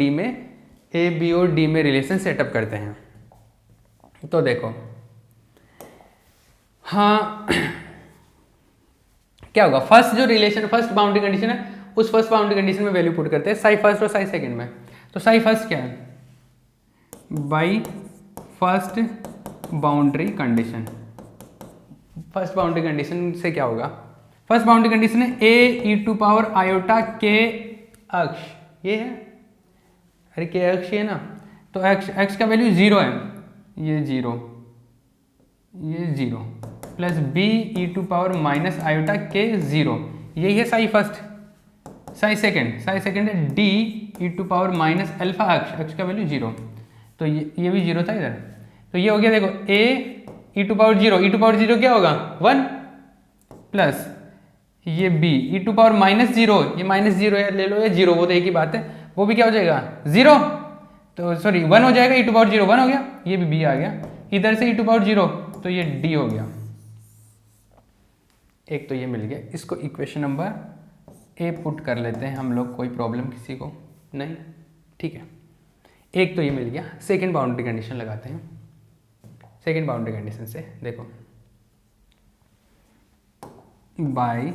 D में A B और D में रिलेशन सेटअप करते हैं। तो देखो हाँ क्या होगा, फर्स्ट जो रिलेशन फर्स्ट बाउंड्री कंडीशन है उस फर्स्ट बाउंड्री कंडीशन में वैल्यू पुट करते हैं साई फर्स्ट और साई सेकंड में। तो साई फर्स्ट क्या है, by first boundary condition. First boundary condition से क्या होगा, फर्स्ट बाउंड्री कंडीशन है A e to power iota के अक्ष, ये है, अरे के अक्ष है ना, तो एक्स का वैल्यू 0 है, ये 0 plus B e to power minus iota k 0, यही है साई फर्स्ट। साई सेकेंड है D e to power minus alpha अक्ष का वैल्यू 0, तो ये भी 0 था इधर, तो ये हो गया देखो ए ई टू पावर 0 क्या होगा 1 प्लस ये b e to power minus 0, ये माइनस 0 है ले लो या 0, वो तो एक ही बात है, वो भी क्या हो जाएगा 0, तो सॉरी 1 हो जाएगा, ई टू पावर 0 1 हो गया, ये भी b आ गया, इधर से ई टू पावर 0 तो ये d हो गया, एक तो ये मिल गया। इसको इक्वेशन नंबर ए पुट कर लेते हैं हम लोग, कोई प्रॉब्लम किसी को नहीं, ठीक है, एक तो ये मिल गया। सेकेंड बाउंड्री कंडीशन लगाते हैं, सेकेंड बाउंड्री कंडीशन से देखो बाय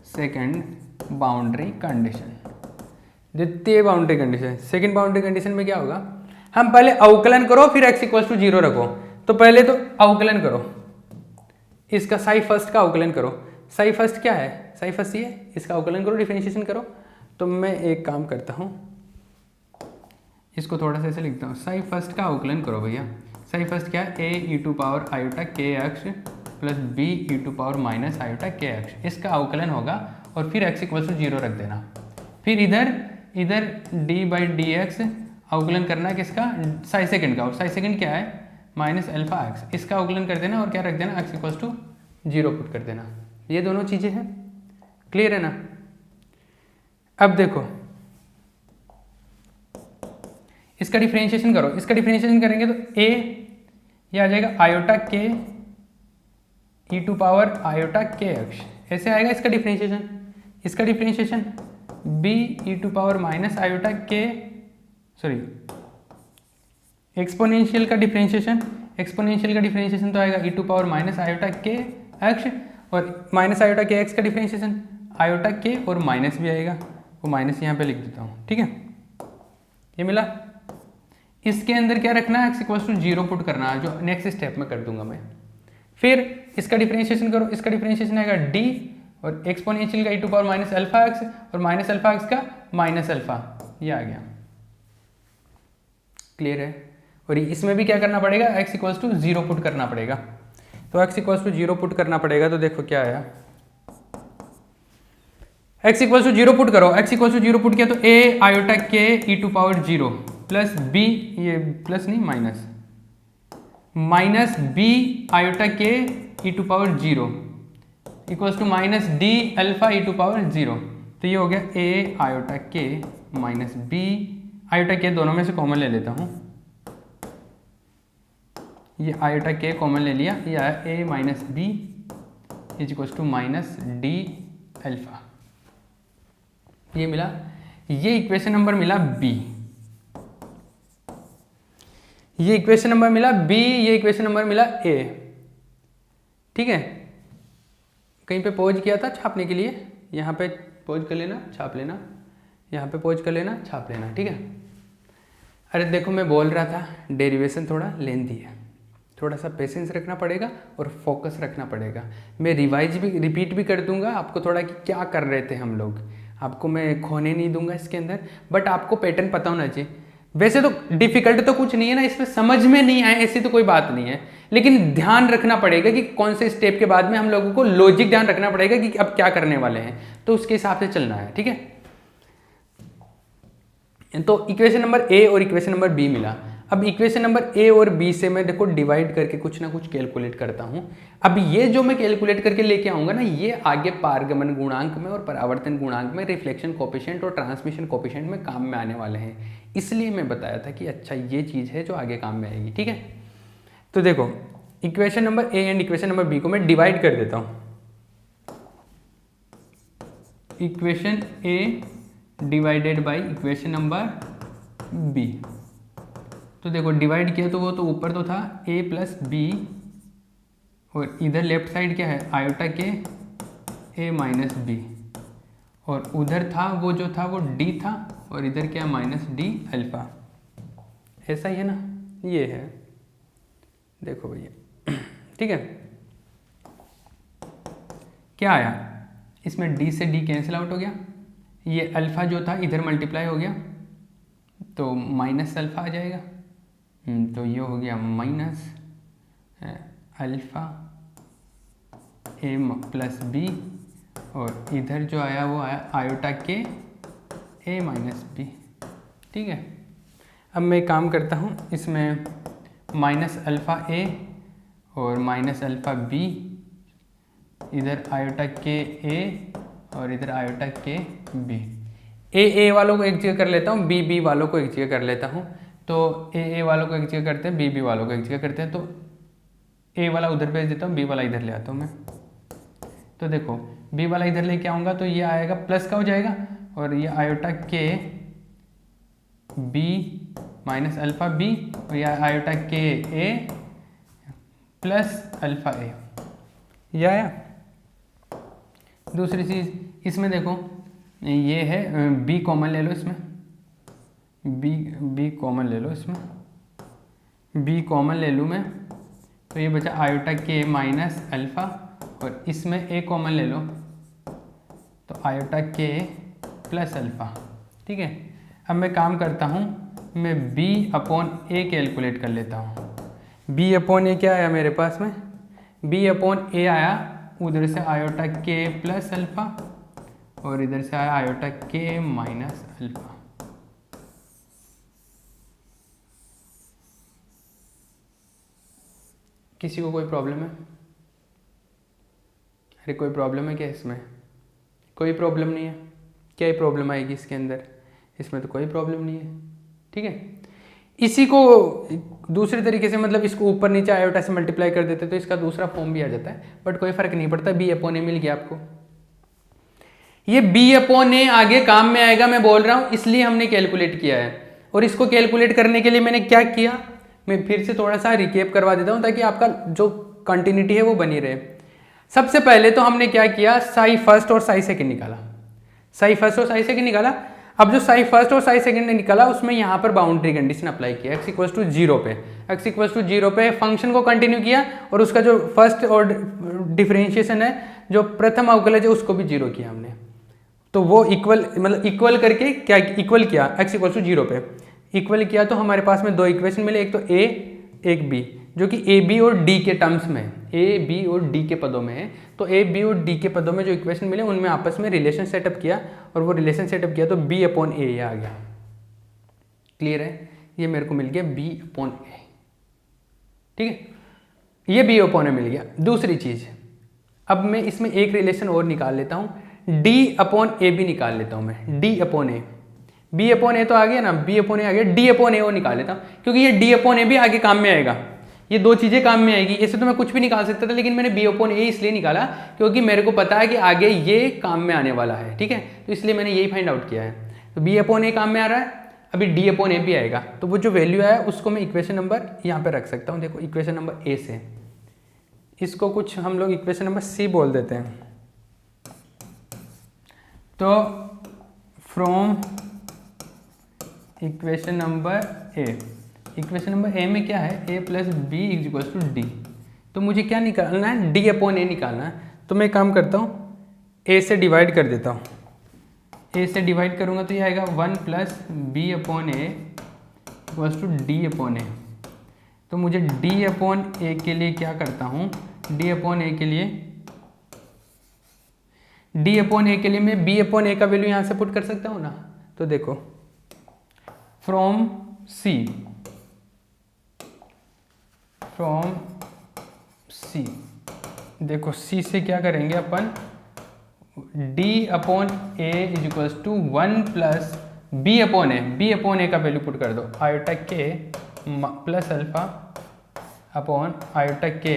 सेकेंड बाउंड्री कंडीशन, द्वितीय boundary condition. Second boundary condition में क्या होगा, हम पहले अवकलन करो फिर x इक्वल टू 0 रखो, तो पहले तो अवकलन करो, इसका साई फर्स्ट का अवकलन करो, साई फर्स्ट क्या है, साई फर्स्ट ये, इसका अवकलन करो, डिफरेंशिएशन करो। तो मैं एक काम करता हूँ, इसको थोड़ा सा ऐसे लिखता हूँ, साई फर्स्ट का अवकलन करो भैया। साई फर्स्ट क्या है, A e to power iota k x plus B e to power minus iota k x, इसका अवकलन होगा और फिर x इक्वल टू 0 रख देना। फिर इधर डी बाई डी एक्स अवकलन करना किसका, साई सेकेंड का, और साई सेकेंड क्या है माइनस अल्फा एक्स, इसका अवकलन कर देना और क्या रख देना x इक्वल टू 0 पुट कर देना। ये दोनों चीज़ें हैं, क्लियर है ना। अब देखो इसका डिफरेंशिएशन करो, इसका डिफरेंशिएशन करेंगे तो a ये आ जाएगा iota k e to power iota k x, ऐसे आएगा इसका डिफरेंशिएशन। इसका differentiation b e to power minus iota k, sorry exponential का डिफरेंशिएशन, तो आएगा e to power minus iota k x, और माइनस आयोटा के एक्स का differentiation iota k और माइनस भी आएगा, वो माइनस यहाँ पे लिख देता हूँ, ठीक है, ये मिला। इसके अंदर क्या रखना है, x इक्वल टू 0 पुट करना है, जो नेक्स्ट स्टेप में कर दूंगा मैं। फिर इसका डिफरेंशिएशन करो, इसका डिफरेंशिएशन आएगा d और एक्सपोनेंशियल का e to power minus alpha x और माइनस अल्फा एक्स का माइनस अल्फा, ये आ गया, क्लियर है। और इसमें भी क्या करना पड़ेगा, x इक्वल टू 0 पुट करना पड़ेगा, तो x इक्वल टू 0 पुट करना पड़ेगा। तो देखो क्या आया, x इक्वल टू 0 पुट करो, x इक्वल टू 0 पुट किया तो a iota k e to power 0 plus b, ये प्लस नहीं minus b iota k e to power 0 equals to minus d alpha e to power 0, तो ये हो गया a iota k minus b iota k, दोनों में से common ले लेता हूँ, ये आयोटा के कॉमन ले लिया, ये आया a minus b is equals to minus d alpha, ये मिला। ये इक्वेशन नंबर मिला b, ये इक्वेशन नंबर मिला b, ये इक्वेशन नंबर मिला a, ठीक है। कहीं पे पॉज किया था छापने के लिए, यहाँ पे पॉज कर लेना छाप लेना, यहाँ पे पॉज कर लेना छाप लेना, ठीक है। अरे देखो मैं बोल रहा था डेरिवेशन थोड़ा लेंथी है, थोड़ा सा पेशेंस रखना पड़ेगा और फोकस रखना पड़ेगा। मैं रिपीट भी कर दूंगा आपको थोड़ा कि क्या कर रहे थे हम लोग, आपको मैं खोने नहीं दूंगा इसके अंदर, बट आपको पैटर्न पता होना चाहिए। वैसे तो डिफिकल्ट तो कुछ नहीं है ना, इसमें समझ में नहीं आए ऐसी तो कोई बात नहीं है, लेकिन ध्यान रखना पड़ेगा कि कौन से स्टेप के बाद में हम लोगों को लॉजिक ध्यान रखना पड़ेगा कि अब क्या करने वाले हैं, तो उसके हिसाब से चलना है, ठीक है। तो इक्वेशन नंबर ए और इक्वेशन नंबर बी मिला। अब इक्वेशन नंबर ए और बी से मैं देखो डिवाइड करके कुछ ना कुछ कैलकुलेट करता हूं। अब ये जो मैं कैलकुलेट करके लेके आऊंगा ना, ये आगे पारगमन गुणांक में और परावर्तन गुणांक में, रिफ्लेक्शन कोएफिशिएंट और ट्रांसमिशन कोएफिशिएंट में काम में आने वाले हैं। इसलिए मैं बताया था कि अच्छा ये चीज़ है जो आगे काम में आएगी, ठीक है। तो देखो equation number A and equation number B को मैं डिवाइड कर देता हूँ। Equation A divided by equation number B. तो देखो डिवाइड किया तो वो तो ऊपर तो था a प्लस बी, और इधर लेफ्ट साइड क्या है आयोटा के a माइनस बी, और उधर था वो जो था वो d था, और इधर क्या माइनस डी अल्फ़ा। ऐसा ही है ना, ये है, देखो भैया। ठीक है, क्या आया इसमें, d से d कैंसिल आउट हो गया, ये अल्फ़ा जो था इधर मल्टीप्लाई हो गया तो माइनस अल्फ़ा आ जाएगा। तो ये हो गया minus alpha A plus B, और इधर जो आया वो आया आयोटा के ए माइनस बी। ठीक है, अब मैं एक काम करता हूँ, इसमें माइनस अल्फ़ा ए और माइनस अल्फ़ा बी, इधर आयोटा के ए और इधर आयोटा के बी। ए वालों को एक जगह कर लेता हूँ, बी वालों को एक जगह कर लेता हूँ। तो ए वालों को एक जगह करते हैं, बी वालों को एक जगह करते हैं। तो ए वाला उधर भेज देता हूँ, बी वाला इधर ले आता हूँ मैं। तो देखो बी वाला इधर लेके आऊँगा तो ये आएगा प्लस का हो जाएगा, और ये आयोटा के बी माइनस अल्फ़ा बी, और यह आयोटा के ए प्लस अल्फ़ा ए, यह आया। दूसरी चीज़ इसमें देखो, ये है बी कॉमन ले लो इसमें, बी कॉमन ले लो इसमें, बी कॉमन ले लूँ मैं, तो ये बचा आयोटा के माइनस अल्फ़ा, और इसमें ए कॉमन ले लो तो आयोटा के प्लस अल्फ़ा। ठीक है, अब मैं काम करता हूँ, मैं b अपॉन ए कैलकुलेट कर लेता हूँ। b अपॉन ए क्या आया मेरे पास में, b अपॉन ए आया, उधर से आयोटा के प्लस अल्फ़ा और इधर से आया आयोटा के माइनस अल्फ़ा। किसी को कोई प्रॉब्लम है? अरे कोई प्रॉब्लम है क्या इसमें? कोई प्रॉब्लम नहीं है, क्या ही प्रॉब्लम आएगी इसके अंदर, इसमें तो कोई प्रॉब्लम नहीं है। ठीक है, इसी को दूसरे तरीके से मतलब इसको ऊपर नीचे आयोटा से मल्टीप्लाई कर देते तो इसका दूसरा फॉर्म भी आ जाता है, बट कोई फर्क नहीं पड़ता, बी अपॉन ए मिल गया आपको। ये बी अपॉन ए आगे काम में आएगा, मैं बोल रहा हूँ, इसलिए हमने कैलकुलेट किया है। और इसको कैलकुलेट करने के लिए मैंने क्या किया, मैं फिर से थोड़ा सा रिकेप करवा देता हूँ ताकि आपका जो कंटिन्यूटी है वो बनी रहे। सबसे पहले तो हमने क्या किया, साई फर्स्ट और साई सेकंड निकाला, साई फर्स्ट और साई सेकंड निकाला। अब जो साई फर्स्ट और साई सेकंड ने निकाला उसमें यहाँ पर बाउंड्री कंडीशन अप्लाई किया, x इक्वल्स टू 0 पे, x इक्वल्स टू 0 पे फंक्शन को कंटिन्यू किया, और उसका जो फर्स्ट और डिफरेंशिएशन है, जो प्रथम अवकलज है, उसको भी 0 किया हमने। तो वो इक्वल मतलब इक्वल करके क्या इक्वल किया, x इक्वल्स टू 0 पे इक्वल किया, तो हमारे पास में दो इक्वेशन मिले, एक तो a एक b, जो कि ए बी और डी के टर्म्स में है, ए बी और डी के पदों में है। तो ए बी और डी के पदों में जो इक्वेशन मिले उनमें आपस में रिलेशन सेटअप किया, और वो रिलेशन सेटअप किया तो बी अपॉन ए ये आ गया। क्लियर है, ये मेरे को मिल गया बी अपॉन ए। ठीक है, ये बी अपॉन ए मिल गया। दूसरी चीज, अब मैं इसमें एक रिलेशन और निकाल लेता हूँ, डी अपॉन ए भी निकाल लेता हूँ मैं, D upon A, B upon A तो आ गया ना, बी अपॉन ए आ गया, डी अपॉन ए और निकाल लेता हूँ, क्योंकि ये डी अपॉन ए भी आगे काम में आएगा, ये दो चीजें काम में आएगी। ऐसे तो मैं कुछ भी निकाल सकता था, लेकिन मैंने बी अपॉन ए इसलिए निकाला क्योंकि मेरे को पता है कि आगे ये काम में आने वाला है। ठीक है, तो इसलिए मैंने यही फाइंड आउट किया है। तो बी अपॉन ए काम में आ रहा है, अभी डी अपॉन ए भी आएगा, तो वो जो वैल्यू आया उसको मैं इक्वेशन नंबर यहाँ पे रख सकता हूँ। देखो इक्वेशन नंबर ए से, इसको कुछ हम लोग इक्वेशन नंबर सी बोल देते हैं। तो from equation number A, equation number A में क्या है, A plus B is equal to D. तो मुझे क्या निकालना है, डी अपॉन ए निकालना है। तो मैं काम करता हूँ, ए से डिवाइड कर देता हूँ, ए से डिवाइड करूँगा तो ये आएगा 1 plus B upon A equals to D upon A. तो मुझे डी अपॉन ए के लिए क्या करता हूँ, डी अपॉन ए के लिए, डी अपॉन ए के लिए मैं बी अपॉन ए का वैल्यू यहाँ से पुट कर सकता हूँ ना। तो देखो फ्रॉम सी, फ्रॉम सी, देखो सी से क्या करेंगे अपन, d upon A is equals to 1 plus B upon A, B upon A का वैल्यू पुट कर दो, iota k plus alpha upon iota k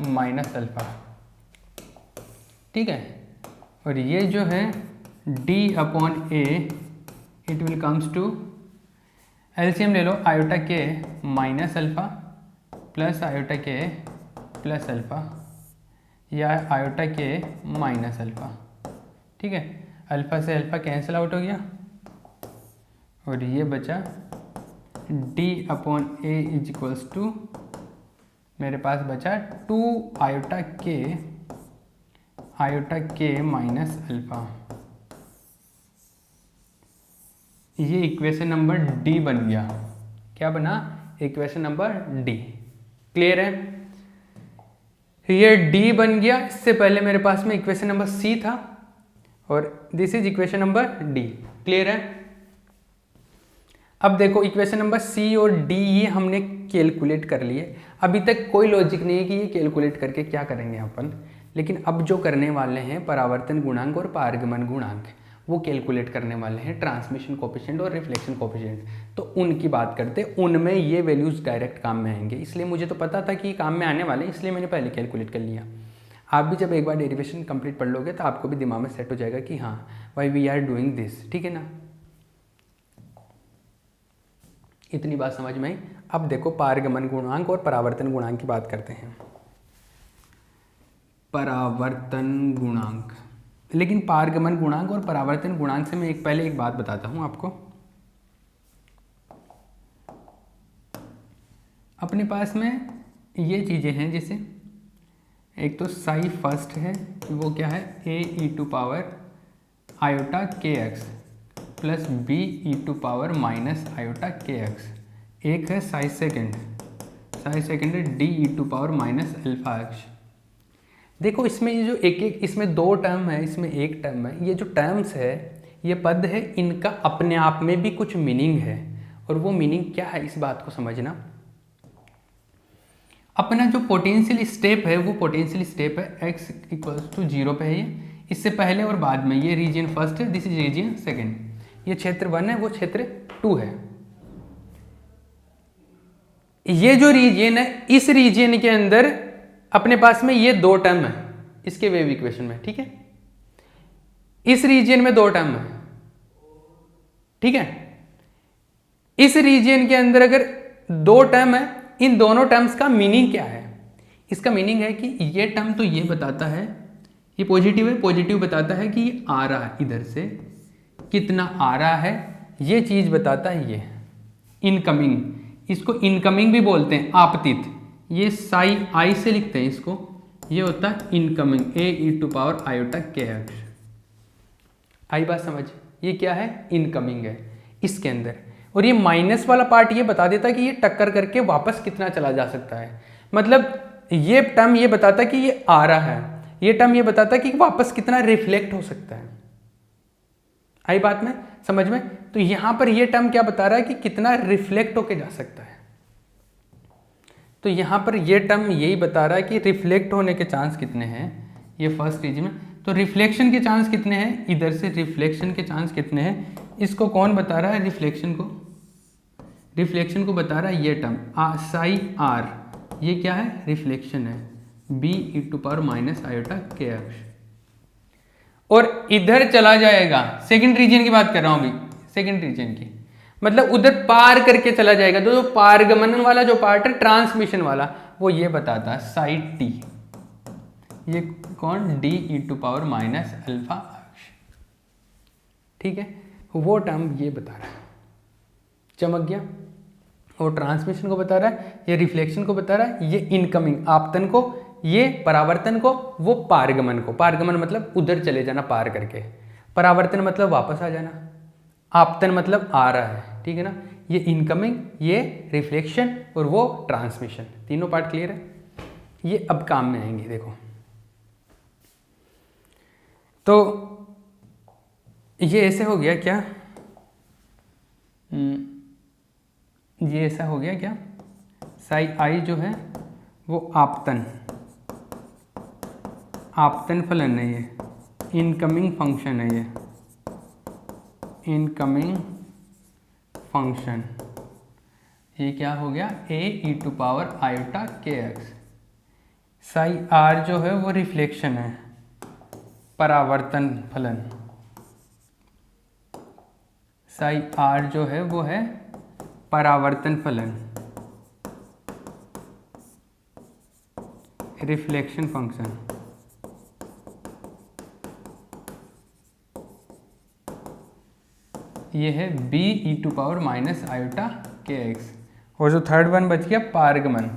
minus alpha. ठीक है, और ये जो है d upon A, it will comes to LCM ले लो, iota k minus alpha plus iota k plus alpha या आयोटा के माइनस अल्फ़ा। ठीक है, अल्फ़ा से अल्फ़ा कैंसिल आउट हो गया और ये बचा d upon A is equals to, मेरे पास बचा 2 आयोटा के माइनस अल्फ़ा। ये इक्वेशन नंबर डी बन गया। क्या बना? Equation number D. क्लियर है? ये डी बन गया। इससे पहले मेरे पास में इक्वेशन नंबर सी था और this is equation number D. Clear है? अब देखो इक्वेशन नंबर सी और डी ये हमने कैलकुलेट कर लिए। अभी तक कोई लॉजिक नहीं है कि ये कैलकुलेट करके क्या करेंगे अपन, लेकिन अब जो करने वाले हैं परावर्तन गुणांक और पारगमन गुणांक, वो कैलकुलेट करने वाले हैं ट्रांसमिशन कोफिशिएंट और रिफ्लेक्शन कोफिशिएंट। तो उनकी बात करते, उनमें ये वैल्यूज़ डायरेक्ट काम में आएंगे। इसलिए मुझे तो पता था कि काम में आने वाले, इसलिए मैंने पहले कैलकुलेट कर लिया। आप भी जब एक बार डेरिवेशन कंप्लीट पढ़ लोगे तो आपको भी दिमाग में सेट हो जाएगा कि हाँ why we are doing this. ठीक है ना? इतनी बात समझ में आई। अब देखो पारगमन गुणांक और परावर्तन गुणांक की बात करते हैं। परावर्तन गुणांक, लेकिन पारगमन गुणांक और परावर्तन गुणांक से मैं पहले एक बात बताता हूं आपको। अपने पास में ये चीज़ें हैं, जैसे एक तो साई फर्स्ट है, वो क्या है, A e to power iota k x plus B e to power minus iota k x. एक है साई सेकेंड है D e to power minus alpha x. देखो इसमें ये जो एक इसमें 2 टर्म है, इसमें 1 टर्म है। ये जो टर्म्स है, ये पद है, इनका अपने आप में भी कुछ मीनिंग है। और वो मीनिंग क्या है, इस बात को समझना। अपना जो पोटेंशियल स्टेप है, वो पोटेंशियल स्टेप है x इक्वल्स टू 0 पे है। ये इससे पहले और बाद में, ये रीजन फर्स्ट है, दिस इज रीजन सेकेंड। ये क्षेत्र 1 है, वो क्षेत्र 2 है। ये जो रीजन है, इस रीजन के अंदर अपने पास में ये 2 टर्म है इसके वेव इक्वेशन में। ठीक है, इस रीजन में 2 टर्म है। ठीक है, इस रीजन के अंदर अगर 2 टर्म है, इन दोनों टर्म्स का मीनिंग क्या है? इसका मीनिंग है कि ये टर्म तो ये बताता है, ये पॉजिटिव है, पॉजिटिव बताता है कि ये आ रहा है, इधर से कितना आ रहा है, ये चीज बताता है ये इनकमिंग। इसको इनकमिंग भी बोलते हैं, आपतित। ये साई आई से लिखते हैं इसको, ये होता है incoming, A e to power iota k x. आई बात समझ? ये क्या है? इनकमिंग है इसके अंदर। और ये माइनस वाला पार्ट ये बता देता है कि ये टक्कर करके वापस कितना चला जा सकता है। मतलब ये टर्म ये बताता है कि ये आ रहा है, ये टर्म ये बताता है कि वापस कितना रिफ्लेक्ट हो सकता है। आई बात में समझ में? तो यहां पर ये टर्म क्या बता रहा है कि कितना रिफ्लेक्ट होके जा सकता है। तो यहां पर ये टर्म यही बता रहा है कि रिफ्लेक्ट होने के चांस कितने हैं, ये फर्स्ट रीजन में। तो रिफ्लेक्शन के चांस कितने हैं, इधर से रिफ्लेक्शन के चांस कितने हैं, इसको कौन बता रहा है? रिफ्लेक्शन को बता रहा है ये टर्म साई आर। ये क्या है? रिफ्लेक्शन है, B e to power minus iota k x. और इधर चला जाएगा, सेकंड रीजन की बात कर रहा हूं अभी, सेकंड रीजन की, मतलब उधर पार करके चला जाएगा। जो पारगमन वाला जो पार्ट है, ट्रांसमिशन वाला, वो ये बताता है साइड टी। ये कौन? D e to power minus alpha x. ठीक है, वो टर्म ये बता रहा है, चमक गया। वो ट्रांसमिशन को बता रहा है, ये रिफ्लेक्शन को बता रहा है, ये इनकमिंग आपतन को, ये परावर्तन को, वो पारगमन को। पारगमन मतलब उधर चले जाना पार करके, परावर्तन मतलब वापस आ जाना, आपतन मतलब आ रहा है। ठीक है ना? ये इनकमिंग, ये रिफ्लेक्शन और वो ट्रांसमिशन, तीनों पार्ट क्लियर है। ये अब काम में आएंगे। देखो तो ये ऐसे हो गया क्या, ये ऐसा हो गया क्या, साई आई जो है वो आपतन फलन है, ये इनकमिंग फंक्शन है, ये इनकमिंग फंक्शन। ये क्या हो गया? ए e to power iota k x. Psi R जो है वो रिफ्लेक्शन है, परावर्तन फलन। साई आर जो है वो है परावर्तन फलन, रिफ्लेक्शन फंक्शन, ये है b e⁻ आयोटा kx। और जो थर्ड वन बच गया पारगमन,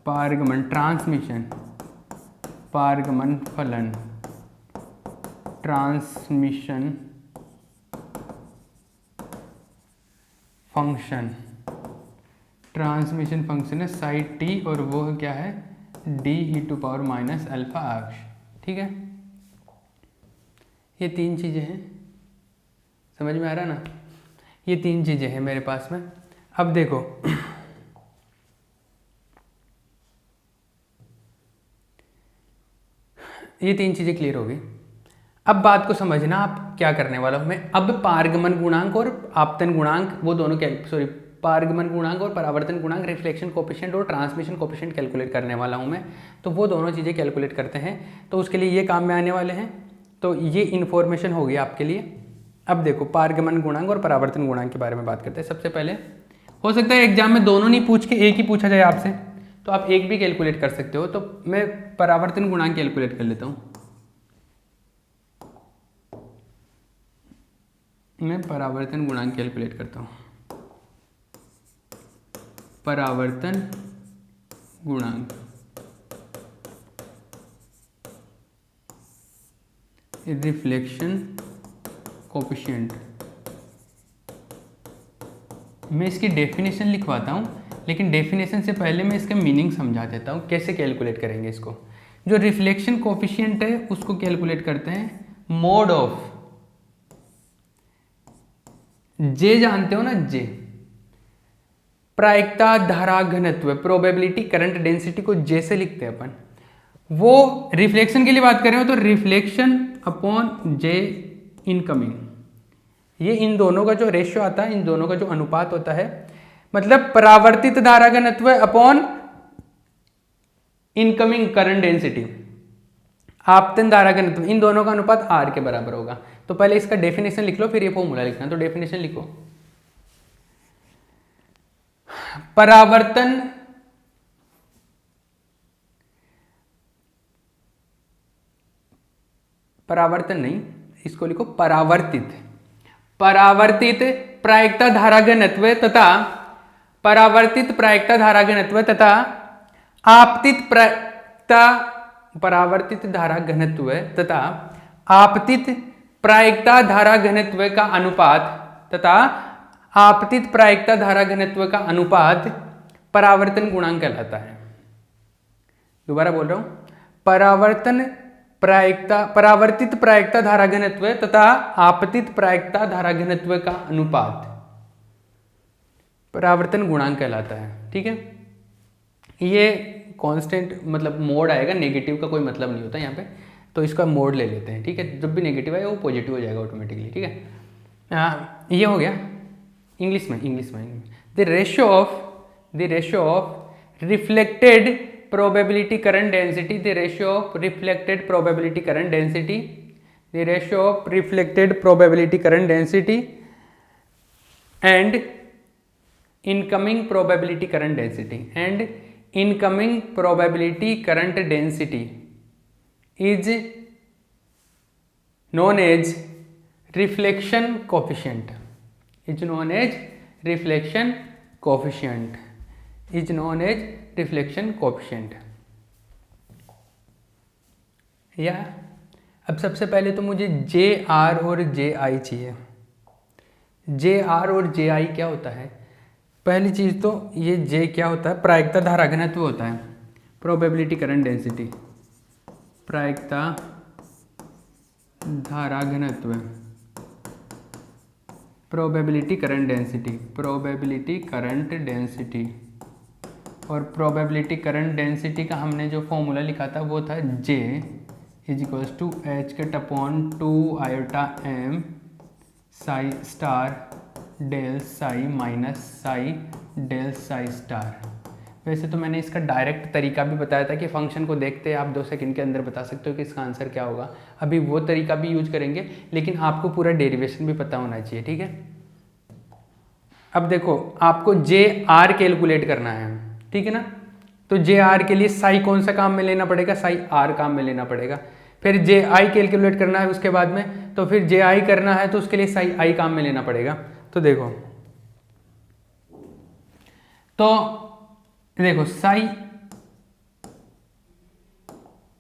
पारगमन ट्रांसमिशन, पारगमन फलन, ट्रांसमिशन फंक्शन, ट्रांसमिशन फंक्शन है साइड t और वो क्या है d e⁻ अल्फा। ठीक है, ये तीन चीज़ें हैं, समझ में आ रहा ना, ये तीन चीज़ें हैं मेरे पास में। अब देखो ये तीन चीज़ें क्लियर हो गई। अब बात को समझना आप क्या करने वाला हूँ मैं। अब पारगमन गुणांक और आपतन गुणांक वो दोनों पारगमन गुणांक और परावर्तन गुणांक, रिफ्लेक्शन कोफिशिएंट और ट्रांसमिशन कोफिशिएंट कैलकुलेट करने वाला हूँ मैं। तो वो दोनों चीज़ें कैलकुलेट करते हैं, तो उसके लिए ये काम में आने वाले हैं। तो ये इन्फॉर्मेशन हो गई आपके लिए। अब देखो पारगमन गुणांक और परावर्तन गुणांक के बारे में बात करते हैं। सबसे पहले हो सकता है एग्जाम में दोनों नहीं पूछ के एक ही पूछा जाए आपसे, तो आप एक भी कैलकुलेट कर सकते हो। तो मैं परावर्तन गुणांक कैलकुलेट कर लेता हूँ। मैं परावर्तन गुणांक कैलकुलेट करता हूँ। परावर्तन गुणांक रिफ्लेक्शन कोफिशिएंट। मैं इसकी डेफिनेशन लिखवाता हूँ, लेकिन डेफिनेशन से पहले मैं इसका मीनिंग समझा देता हूँ कैसे कैलकुलेट करेंगे इसको। जो रिफ्लेक्शन कोफिशिएंट है उसको कैलकुलेट करते हैं मोड ऑफ जे, जानते हो ना जे, प्रायिकता धारा घनत्व, प्रोबेबिलिटी करंट डेंसिटी को जे से लिखते हैं अपन। वो रिफ्लेक्शन के लिए बात कर रहे हो तो रिफ्लेक्शन अपॉन जे इनकमिंग, ये इन दोनों का जो रेशियो आता है, इन दोनों का जो अनुपात होता है, मतलब परावर्तित धारा घनत्व अपॉन इनकमिंग करंट डेंसिटी, आपतन धारा घनत्व, इन दोनों का अनुपात R के बराबर होगा। तो पहले इसका डेफिनेशन लिख लो, फिर ये फॉर्मूला लिखना। तो डेफिनेशन लिखो, परावर्तन परावर्तन नहीं, इसको लिखो परावर्तित, परावर्तित प्रायिकता धारा घनत्व तथा परावर्तित प्रायिकता धारा घनत्व तथा आपतित प्रायिकता, परावर्तित धारा घनत्व तथा आपतित प्रायिकता धारा घनत्व का अनुपात तथा आपतित प्रायिकता धारा घनत्व का अनुपात परावर्तन गुणांक कहलाता है। दोबारा बोल रहा हूं, परावर्तित प्रायिकता धारा घनत्व तथा आपतित प्रायिकता धारा घनत्व का अनुपात परावर्तन गुणांक कहलाता है। ठीक है, ये कांस्टेंट मतलब मोड आएगा, नेगेटिव का कोई मतलब नहीं होता यहाँ पे, तो इसका मोड ले लेते हैं। ठीक है, जब भी नेगेटिव आए वो पॉजिटिव हो जाएगा ऑटोमेटिकली। ठीक है, ये हो गया। इंग्लिश में the ratio of reflected probability current density, the ratio of reflected probability current density, the ratio of reflected probability current density and incoming probability current density and incoming probability current density is known as reflection coefficient, is known as reflection coefficient, is known as reflection coefficient. या अब सबसे पहले तो मुझे जे are और जे आई चाहिए। जे are और जे आई क्या होता है? पहली चीज़ तो ये जे क्या होता है? प्रायिकता धारा घनत्व होता है, प्रोबेबिलिटी करंट डेंसिटी, प्रायिकता धारा घनत्व, probability current density, probability current density. और प्रोबेबिलिटी करंट डेंसिटी का हमने जो फॉर्मूला लिखा था वो था J is equals to H cut upon 2 iota m psi star del psi minus psi del psi star. वैसे तो मैंने इसका डायरेक्ट तरीका भी बताया था कि फंक्शन को देखते आप 2 सेकंड के अंदर बता सकते हो कि इसका आंसर क्या होगा। अभी वो तरीका भी यूज करेंगे, लेकिन आपको पूरा डेरिवेशन भी पता होना चाहिए। ठीक है, अब देखो आपको जे आर कैलकुलेट करना है, ठीक है ना। तो जे आर के लिए साई कौन सा काम में लेना पड़ेगा, साई आर काम में लेना पड़ेगा। फिर जे आई कैलकुलेट करना है उसके बाद में, तो फिर जे आई करना है तो उसके लिए साई आई काम में लेना पड़ेगा। तो देखो साई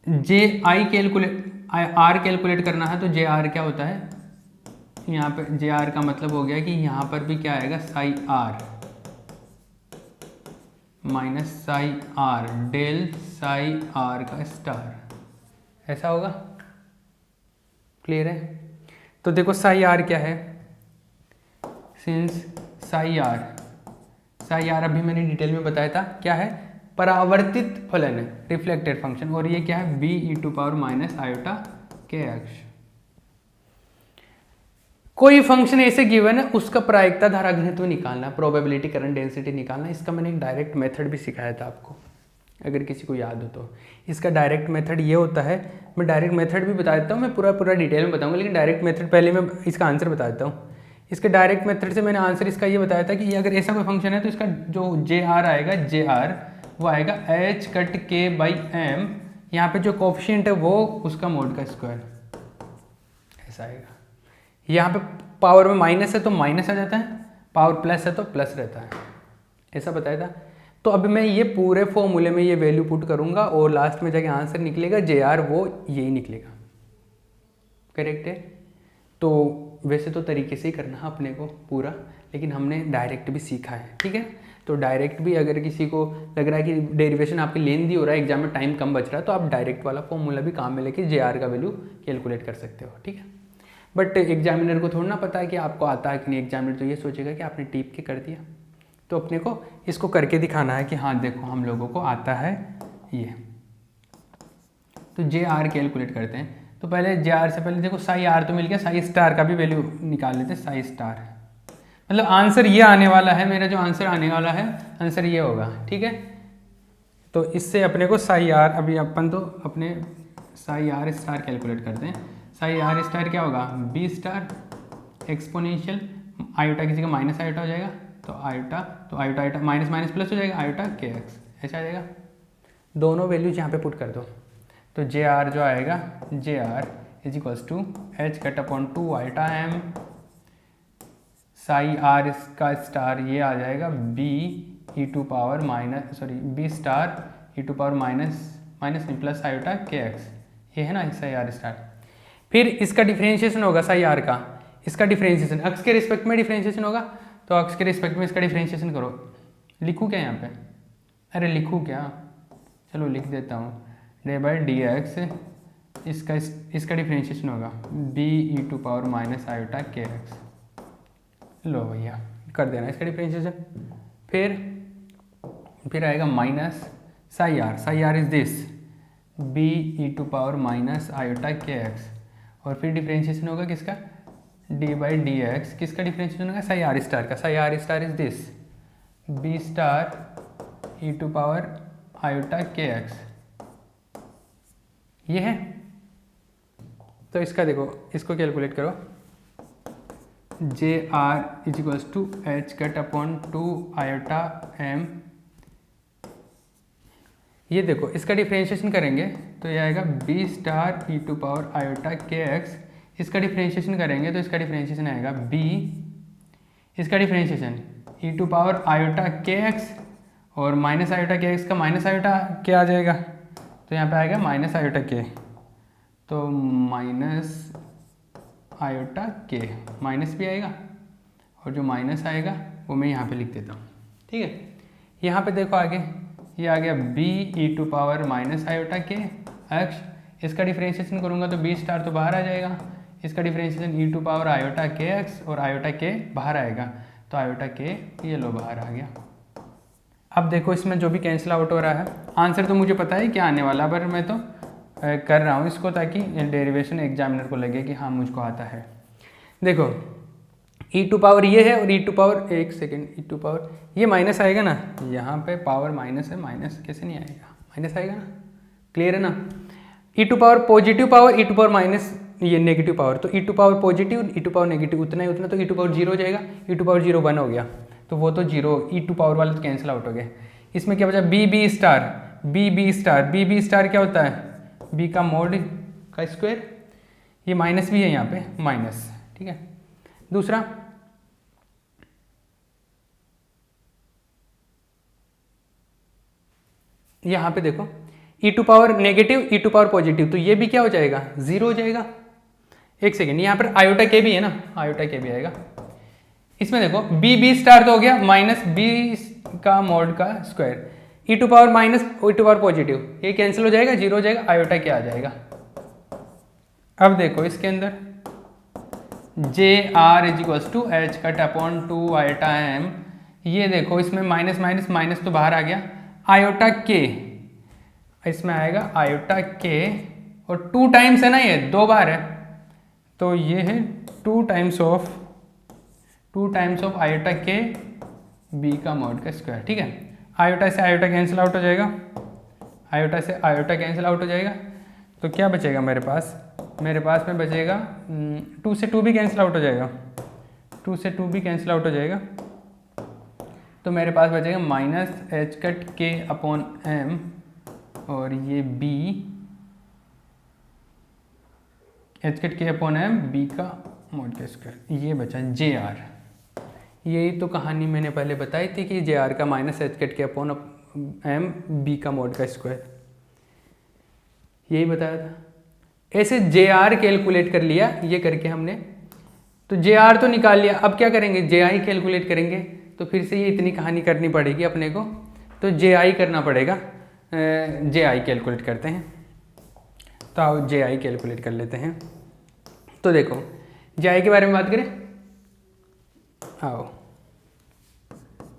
जे आई कैलकुलेट आर कैलकुलेट करना है तो जे आर क्या होता है, यहाँ पे जे आर का मतलब हो गया कि यहाँ पर भी क्या आएगा, psi R minus psi R del psi R का स्टार, ऐसा होगा। क्लियर है। तो देखो साई आर क्या है, सिंस साई आर अभी मैंने डिटेल में बताया था क्या है, परावर्तित फलन है, रिफ्लेक्टेड फंक्शन। और ये क्या है, B e to power minus iota k x. कोई फंक्शन ऐसे गिवन है उसका प्रायिकता धारा घनत्व निकालना, प्रोबेबिलिटी करंट डेंसिटी निकालना। इसका मैंने एक डायरेक्ट मेथड भी सिखाया था आपको, अगर किसी को याद हो तो। इसका डायरेक्ट मेथड ये होता है, मैं डायरेक्ट मेथड भी बता देता हूँ, मैं पूरा डिटेल में बताऊंगा, लेकिन डायरेक्ट मेथड पहले मैं इसका आंसर बता देता हूँ। इसके डायरेक्ट मेथड से मैंने आंसर इसका ये बताया था कि अगर ऐसा कोई फंक्शन है तो इसका जो जे आर आएगा, जे आर वो आएगा एच कट के बाई एम, यहाँ पे जो कोफिशिएंट है वो उसका मोड का स्क्वायर, ऐसा आएगा। यहाँ पे पावर में माइनस है तो माइनस आ जाता है, पावर प्लस है तो प्लस रहता है, ऐसा बताया था। तो अब मैं ये पूरे फॉर्मूले में ये वैल्यू पुट करूँगा और लास्ट में जाके आंसर निकलेगा जे आर, वो यही निकलेगा। करेक्ट है। तो वैसे तो तरीके से ही करना है अपने को पूरा, लेकिन हमने डायरेक्ट भी सीखा है, ठीक है। तो डायरेक्ट भी अगर किसी को लग रहा है कि डेरिवेशन आपकी लेंदी हो रहा है, एग्जाम में टाइम कम बच रहा है, तो आप डायरेक्ट वाला फॉर्मूला भी काम में लेके जे आर का वैल्यू कैलकुलेट कर सकते हो, ठीक है। बट एग्जामिनर को थोड़ा ना पता है कि आपको आता है कि नहीं, एग्जामिनर तो ये सोचेगा कि आपने टीप के कर दिया। तो अपने को इसको करके दिखाना है कि हाँ देखो हम लोगों को आता है ये। तो जे आर कैलकुलेट करते हैं। तो पहले जे आर से पहले देखो साई आर तो मिल गया, साई स्टार का भी वैल्यू निकाल लेते हैं। साई स्टार मतलब आंसर ये आने वाला है, मेरा जो आंसर आने वाला है आंसर ये होगा, ठीक है। तो इससे अपने को साई आर, अभी अपन तो अपने साई आर स्टार कैलकुलेट करते हैं। साई आर स्टार क्या होगा, बी स्टार एक्सपोनेंशियल आयोटा, किसी का माइनस आयोटा हो जाएगा तो आयोटा माइनस माइनस प्लस हो जाएगा, आयोटा के एक्स, ऐसा आ जाएगा। दोनों वैल्यूज यहाँ पे पुट कर दो। तो जे आर जो आएगा, J R is equals to H cut upon 2 iota M, psi R का स्टार ये आ जाएगा B e to power minus B star e to power minus plus iota k x, ये है ना साई आर स्टार। फिर इसका डिफरेंशिएशन होगा साई आर का, इसका डिफरेंशिएशन अक्स के रिस्पेक्ट में डिफरेंशिएशन होगा, तो अक्स के रिस्पेक्ट में इसका डिफरेंशिएशन करो। लिखूँ क्या यहाँ पे, अरे लिखूँ क्या, चलो लिख देता हूँ, डी बाई डी एक्स, इसका डिफरेंशिएशन होगा B e to power minus iota k x. लो भैया कर देना इसका डिफरेंशिएशन। फिर आएगा minus psi R is this B e to power minus iota k x, और फिर डिफरेंशिएशन होगा किसका, डी बाई डी एक्स, किसका डिफरेंशिएशन होगा, साई आर स्टार का। Psi R star is this B star e to power iota k x, ये है। तो इसका देखो, इसको कैलकुलेट करो, J R is equals to H cut upon 2 iota M. ये देखो इसका डिफरेंशिएशन करेंगे तो ये आएगा B star e to power iota k x, इसका डिफरेंशिएशन करेंगे तो इसका डिफरेंशिएशन आएगा बी, इसका differentiation e to power iota k x, और माइनस आयोटा के एक्स का माइनस आयोटा के आ जाएगा, तो यहाँ पे आएगा माइनस आयोटा के, तो माइनस आयोटा के, माइनस भी आएगा और जो माइनस आएगा वो मैं यहाँ पे लिख देता हूँ, ठीक है। यहाँ पे देखो आगे ये आ गया B e to power minus iota k x, इसका डिफरेंशिएशन करूँगा तो बी स्टार तो बाहर आ जाएगा, इसका differentiation e to power iota k x और आयोटा के बाहर आएगा, तो आयोटा के ये लो बाहर आ गया। अब देखो इसमें जो भी कैंसिल आउट हो रहा है, आंसर तो मुझे पता है क्या आने वाला, पर मैं तो कर रहा हूँ इसको ताकि डेरिवेशन एग्जामिनर को लगे कि हाँ मुझको आता है। देखो ई टू पावर ये है और ई टू पावर, एक सेकेंड, ई टू पावर ये माइनस आएगा ना, यहाँ पे पावर माइनस है, माइनस कैसे नहीं आएगा, माइनस आएगा ना, क्लियर है ना। E to power positive power, e to power minus ये नेगेटिव पावर, तो e to power positive e to power negative उतना ही उतना, तो ई टू पावर 0 हो जाएगा, ई टू पावर 0 1 हो गया, तो वो तो जीरो, ई टू पावर वाले तो कैंसिल आउट हो गए। इसमें क्या बचा, B B star, B B star, B B star क्या होता है, बी का मोड का स्क्वायर, ये माइनस भी है यहाँ पे माइनस, ठीक है। दूसरा यहाँ पे देखो e to power negative, e to power positive, तो ये भी क्या हो जाएगा, जीरो हो जाएगा। एक सेकेंड, यहाँ पर आयोटा के भी है ना, आयोटा के भी आएगा। इसमें देखो बी बी स्टार तो हो गया माइनस बी का मोड का square, e to power minus e to power positive, ये कैंसिल हो जाएगा, जीरो हो जाएगा, आयोटा के आ जाएगा। अब देखो इसके अंदर J R is equals to H cut upon 2 iota M, ये देखो इसमें माइनस माइनस माइनस तो बाहर आ गया, आयोटा के इसमें आएगा आयोटा के, और 2 टाइम्स है ना, ये 2 बार है, तो ये है 2 टाइम्स ऑफ आयोटा के बी का मॉड का स्क्वायर, ठीक है। आयोटा से आयोटा कैंसिल आउट हो जाएगा, आयोटा से आयोटा कैंसिल आउट हो जाएगा, तो क्या बचेगा मेरे पास, मेरे पास में बचेगा 2 से 2 भी कैंसिल आउट हो जाएगा, 2 से 2 भी कैंसिल आउट हो जाएगा, तो मेरे पास बचेगा माइनस एच कट के अपॉन एम, और ये बी एच कट के अपॉन एम बी का मॉड का स्क्वायर, ये बचा जे आर। यही तो कहानी मैंने पहले बताई थी कि जे आर का माइनस एच कट के अपॉन एम बी का मॉड का स्क्वायर, यही बताया था। ऐसे जे आर कैलकुलेट कर लिया ये करके हमने, तो जे आर तो निकाल लिया, अब क्या करेंगे, जे आई कैलकुलेट करेंगे, तो फिर से ये इतनी कहानी करनी पड़ेगी अपने को, तो जे आई करना पड़ेगा, जे आई कैलकुलेट करते हैं, तो आओ जे आई कैलकुलेट कर लेते हैं। तो देखो जे आई के बारे में बात करें, आओ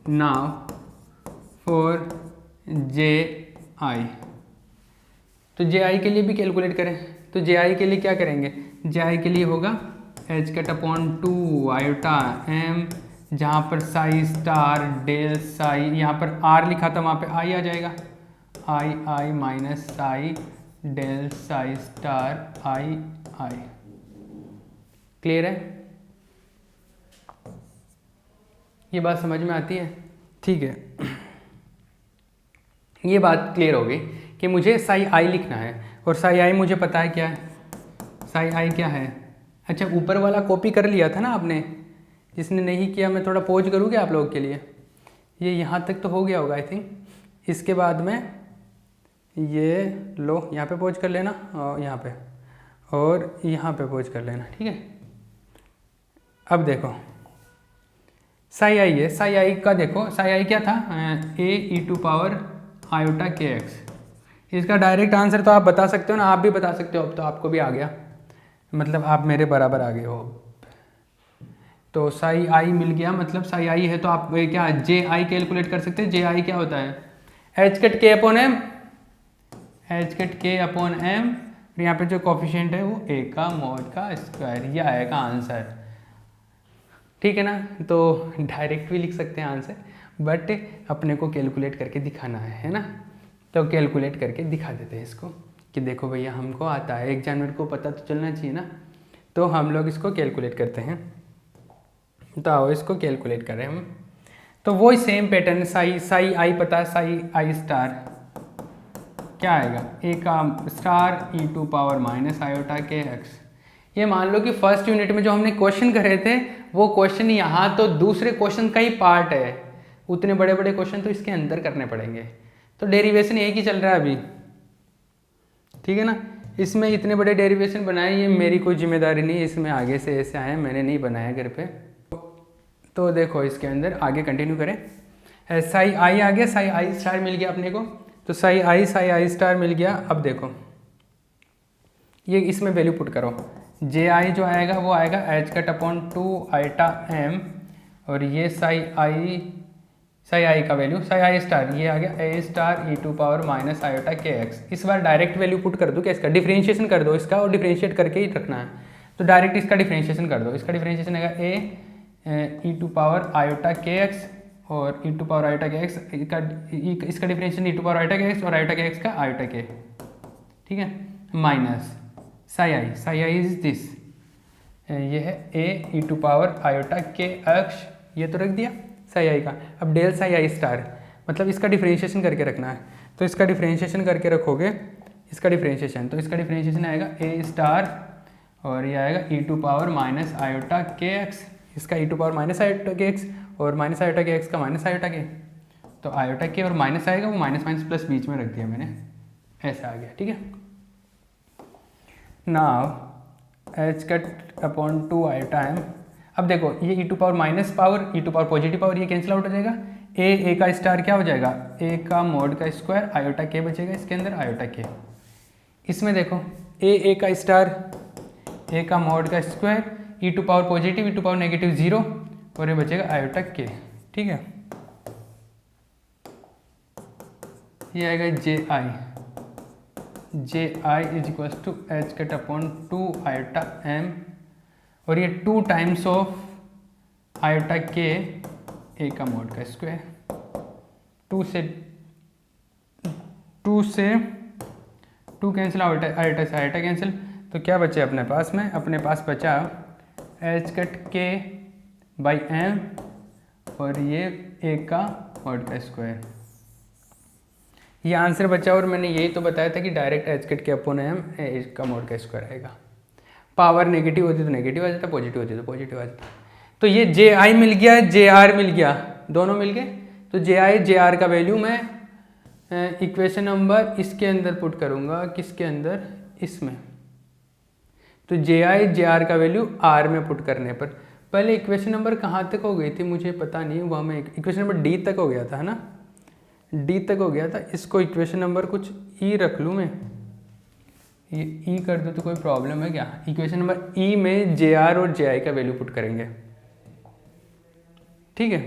नाउ फॉर जे आई, तो जे आई के लिए भी कैलकुलेट करें, तो जे आई के लिए क्या करेंगे, जे आई के लिए होगा h cut upon 2 iota M, जहाँ पर साई स्टार डेल साई, यहाँ पर आर लिखा था वहाँ पे आई आ जाएगा, I I minus psi del psi star I I. Clear है, ये बात समझ में आती है, ठीक है। ये बात क्लियर हो गई कि मुझे साई आई लिखना है, और साई आई मुझे पता है क्या है, साई आई क्या है। अच्छा ऊपर वाला कॉपी कर लिया था ना आपने, जिसने नहीं किया मैं थोड़ा पॉज करूँ क्या आप लोगों के लिए, ये यहाँ तक तो हो गया होगा आई थिंक। इसके बाद में ये लो यहाँ पे पॉज कर लेना, और यहाँ पे और यहाँ पे पॉज कर लेना, ठीक है। अब देखो साई आई है, साई आई का देखो, साई आई क्या था, ए e to power iota k x, इसका डायरेक्ट आंसर तो आप बता सकते हो ना, आप भी बता सकते हो, अब तो आपको भी आ गया, मतलब आप मेरे बराबर आ गए हो। तो साई आई मिल गया, मतलब साई आई है, तो आप क्या जे आई कैलकुलेट कर सकते हैं। जे आई क्या होता है, एच कट के अपॉन एम, एच कट के अपॉन एम, यहाँ पे जो कोफिशिएंट है वो ए का मॉड का स्क्वायर, ये आएगा आंसर, ठीक है ना। तो डायरेक्ट भी लिख सकते हैं आंसर, बट अपने को कैलकुलेट करके दिखाना है ना, तो कैलकुलेट करके दिखा देते हैं इसको कि देखो भैया हमको आता है, एग्जामिनर को पता तो चलना चाहिए ना, तो हम लोग इसको कैलकुलेट करते हैं। तो आओ इसको कैलकुलेट करें हम, तो वो same pattern, psi psi i पता है, साई आई स्टार क्या आएगा, ए का star e to power minus iota k x. ये मान लो कि फर्स्ट यूनिट में जो हमने क्वेश्चन करे थे वो क्वेश्चन यहाँ तो दूसरे क्वेश्चन का ही पार्ट है, उतने बड़े बड़े क्वेश्चन तो इसके अंदर करने पड़ेंगे, तो डेरिवेशन एक ही चल रहा है अभी, ठीक है ना। इसमें इतने बड़े डेरिवेशन बनाए, ये मेरी कोई जिम्मेदारी नहीं, इसमें आगे से ऐसे आए, मैंने नहीं बनाया घर पे। तो देखो इसके अंदर आगे कंटिन्यू करें, साई आई आ गया, साई आई स्टार मिल गया अपने को, तो साई आई स्टार मिल गया। अब देखो ये इसमें वैल्यू पुट करो, जे आई जो आएगा वो आएगा H cut upon 2 iota m, और ये साई आई का वैल्यू साई आई स्टार ये आ गया A star e to power minus iota k x. इस बार डायरेक्ट वैल्यू पुट कर दो क्या, इसका डिफरेंशिएशन कर दो इसका, और डिफरेंशिएट करके ही रखना है, तो डायरेक्ट इसका डिफरेंशिएशन कर दो। इसका डिफरेंशिएशन आएगा A e to power iota k x और e to power iota k x, इसका differentiation e to power iota k x और आयोटा के एक्स का आयोटा के, ठीक है, minus psi i is this, ये है A e to power iota k x, ये तो रख दिया साई आई का। अब डेल साई आई स्टार मतलब इसका डिफ्रेंशिएशन करके रखना है, तो इसका डिफ्रेंशिएशन करके रखोगे, इसका डिफ्रेंशिएशन, तो इसका डिफ्रेंशिएशन आएगा ए स्टार और ये आएगा e to power minus iota k x, इसका ई to power minus iota k x और माइनस आयोटा के एक्स का माइनस आयोटा के, तो आयोटा के और माइनस आएगा, वो माइनस माइनस प्लस बीच में रख दिया मैंने, ऐसा आ गया। ठीक है, now H cut upon 2 iota M. अब देखो ये e to power minus power, e to power positive power, ये कैंसिल आउट हो जाएगा, ए का स्टार क्या हो जाएगा, ए का मोड का स्क्वायर आयोटा के बचेगा इसके अंदर, आयोटा के। इसमें देखो ए का स्टार, ए का मोड का square, e to power positive, e to power negative 0 और ये बचेगा आयोटा के। ठीक है, ये आएगा J I is equal to H cut upon 2 iota M और ये 2 टाइम्स ऑफ आयोटा के ए का मोड का स्क्वायर, 2 कैंसिल, आयोटा से आयोटा कैंसिल, तो क्या बचे अपने पास में, अपने पास बचा एच कट के बाई एम और ये ए का मोड का स्क्वायर, ये आंसर बचा। और मैंने यही तो बताया था कि डायरेक्ट एच कट के अपॉन एम ए का मोड का स्क्वायर आएगा। पावर नेगेटिव होती तो नेगेटिव आ जाता, पॉजिटिव होती तो पॉजिटिव आ जाता। तो ये जे आई मिल गया, जे आर मिल गया, दोनों मिल गए। तो जे आई जे आर का वैल्यू मैं इक्वेशन नंबर इसके अंदर पुट करूँगा, किसके अंदर, इसमें। तो जे आई जे आर का वैल्यू आर में पुट करने पर, पहले इक्वेशन नंबर कहाँ तक हो गई थी मुझे पता नहीं, वहाँ में इक्वेशन नंबर डी तक हो गया था, है ना, डी तक हो गया था। इसको इक्वेशन नंबर कुछ ई रख लूँ मैं, ये ई कर दूँ तो कोई प्रॉब्लम है क्या। इक्वेशन नंबर ई में जे आर और जे आई का वैल्यू पुट करेंगे। ठीक है,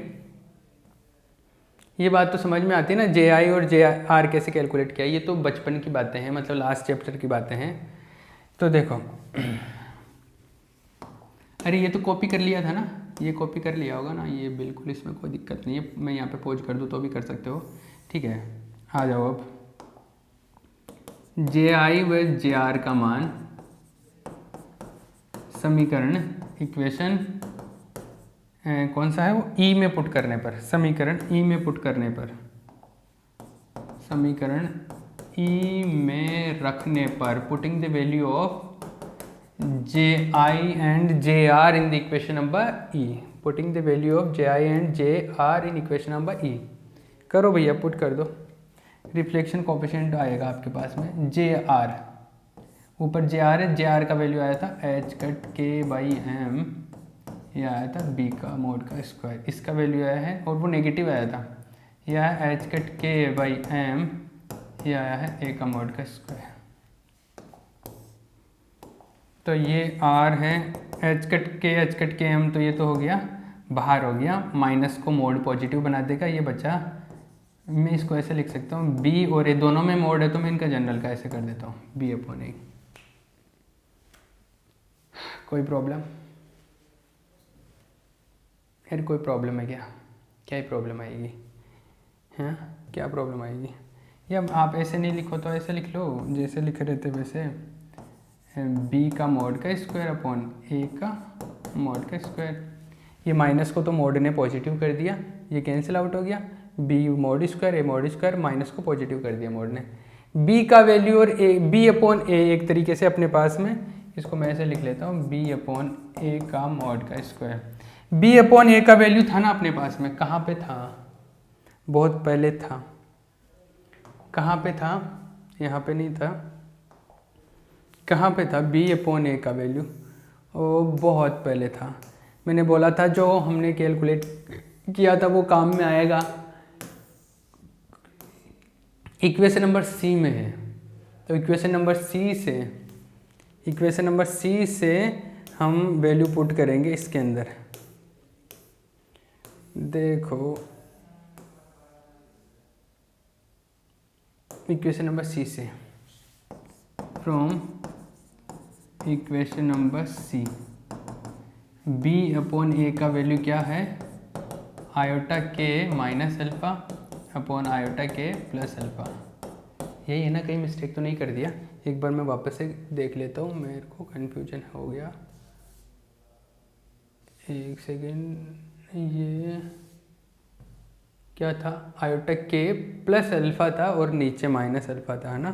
ये बात तो समझ में आती है ना, जे आई और जे आर कैसे कैलकुलेट किया, ये तो बचपन की बातें हैं, मतलब लास्ट चैप्टर की बातें हैं। तो देखो अरे ये तो कॉपी कर लिया था ना, ये कॉपी कर लिया होगा ना, ये बिल्कुल इसमें कोई दिक्कत नहीं है, मैं यहाँ पे पॉज कर दूँ तो भी कर सकते हो। ठीक है, आ जाओ अब, जे आई व जे आर का मान समीकरण, इक्वेशन कौन सा है वो, ई में पुट करने पर, समीकरण ई में पुट करने पर, समीकरण ई में रखने पर, putting the value of j i and j r in the equation number E, putting the value of j i and j r in equation number E. करो भैया, पुट कर दो, रिफ्लेक्शन कोफिशिएंट आएगा आपके पास में जे आर, ऊपर जे are है, जे are का वैल्यू आया था एच कट के बाई एम, ये आया था बी का मोड का स्क्वायर, इसका वैल्यू आया है और वो नेगेटिव आया था, यह है एच कट के बाई एम, ये आया है ए का मोड का स्क्वायर। तो ये आर है एच कट के एम, तो ये तो हो गया बाहर हो गया, माइनस को मोड पॉजिटिव बना देगा, ये बचा, मैं इसको ऐसे लिख सकता हूँ बी और ए दोनों में मोड है, तो मैं इनका जनरल का ऐसे कर देता हूँ बी अपॉन ए। कोई प्रॉब्लम यार, कोई प्रॉब्लम है क्या, क्या ही प्रॉब्लम आएगी, हैं क्या प्रॉब्लम आएगी। या आप ऐसे नहीं लिखो तो ऐसे लिख लो जैसे लिख रहे थे वैसे, बी का मोड का स्क्वायर अपॉन ए का मोड का स्क्वायर, ये माइनस को तो मोड ने पॉजिटिव कर दिया, ये कैंसिल आउट हो गया, बी मोड स्क्वायर ए मोड स्क्वायर, माइनस को पॉजिटिव कर दिया मोड ने, बी का वैल्यू और ए बी अपॉन ए एक तरीके से अपने पास में, इसको मैं ऐसे लिख लेता हूँ बी अपॉन ए का मोड का स्क्वायर। बी अपॉन ए का वैल्यू था ना अपने पास में, कहाँ पे था, बहुत पहले था, कहाँ पे था, यहाँ पे नहीं था, कहाँ पे था, बी अपॉन ए का वैल्यू, ओ बहुत पहले था, मैंने बोला था जो हमने कैलकुलेट किया था वो काम में आएगा, इक्वेशन नंबर सी में है। तो इक्वेशन नंबर सी से हम वैल्यू पुट करेंगे इसके अंदर। देखो इक्वेशन नंबर सी से, from equation number C, B upon A का वैल्यू क्या है, iota k minus alpha upon iota k plus alpha. यही है ना, कहीं मिस्टेक तो नहीं कर दिया, एक बार मैं वापस से देख लेता हूँ, मेरे को कन्फ्यूजन हो गया, एक सेकेंड, ये क्या था, आयोटा के प्लस अल्फ़ा था और नीचे माइनस अल्फ़ा था, है ना,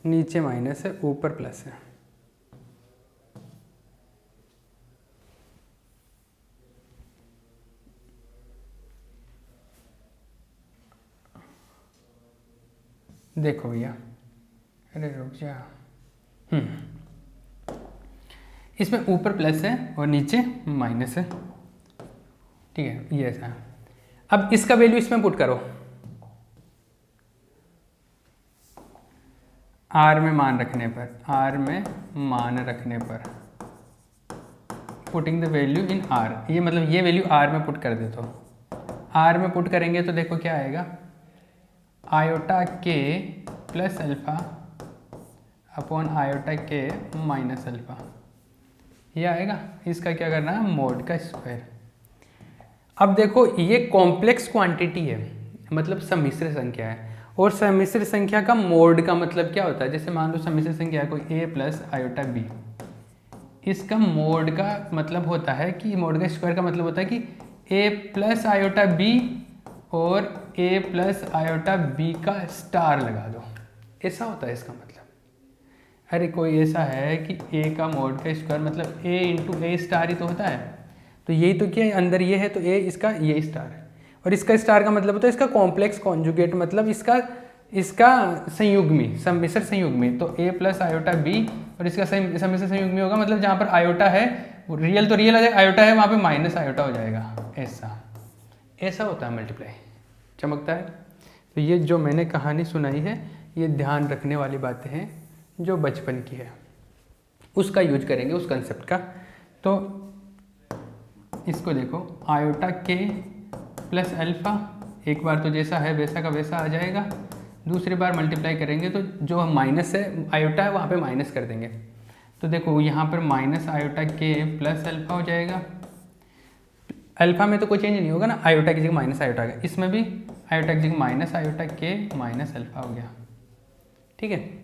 नीचे माइनस है ऊपर प्लस है। देखो भैया, अरे रुक जा, इसमें ऊपर प्लस है और नीचे माइनस है, ठीक है, ये ऐसा है। अब इसका वैल्यू इसमें पुट करो, आर में मान रखने पर, आर में मान रखने पर, putting the value in are, ये मतलब ये वैल्यू आर में पुट कर दे, तो आर में पुट करेंगे तो देखो क्या आएगा, iota k plus alpha upon iota k minus alpha, ये आएगा। इसका क्या करना है, मोड का स्क्वायर। अब देखो ये कॉम्प्लेक्स क्वांटिटी है, मतलब सम्मिश्र संख्या है, और सम्मिश्र संख्या का मोड का मतलब क्या होता है, जैसे मान लो सम्मिश्र संख्या है कोई a प्लस आयोटा b, इसका मोड का मतलब होता है कि मोड का स्क्वायर का मतलब होता है कि a प्लस आयोटा b और a प्लस आयोटा b का स्टार लगा दो, ऐसा होता है इसका मतलब। अरे कोई ऐसा है कि a का मोड का स्क्वायर मतलब a इंटू ए स्टार ही तो होता है, तो यही तो क्या अंदर ये है, तो a इसका ये स्टार है, और इसका स्टार का मतलब होता है इसका कॉम्प्लेक्स कॉन्जुगेट, मतलब इसका संयुग्मी, सम्मिश्र संयुग्मी, तो a प्लस आयोटा b और इसका सम्मिश्र संयुग्मी होगा, मतलब जहाँ पर आयोटा है रियल तो रियल आ जाएगा, आयोटा है वहाँ पे माइनस आयोटा हो जाएगा, ऐसा होता है मल्टीप्लाई, चमकता है। तो ये जो मैंने कहानी सुनाई है ये ध्यान रखने वाली बातें हैं जो बचपन की है, उसका यूज करेंगे उस कंसेप्ट का। तो इसको देखो, आयोटा के प्लस अल्फ़ा, एक बार तो जैसा है वैसा का वैसा आ जाएगा, दूसरी बार मल्टीप्लाई करेंगे तो जो माइनस है आयोटा है वहाँ पे माइनस कर देंगे, तो देखो यहाँ पर minus iota k plus alpha हो जाएगा, अल्फ़ा में तो कोई चेंज नहीं होगा ना, आयोटा की जगह माइनस आयोटा गया, इसमें भी आयोटा की जगह minus iota k minus alpha हो गया, ठीक है।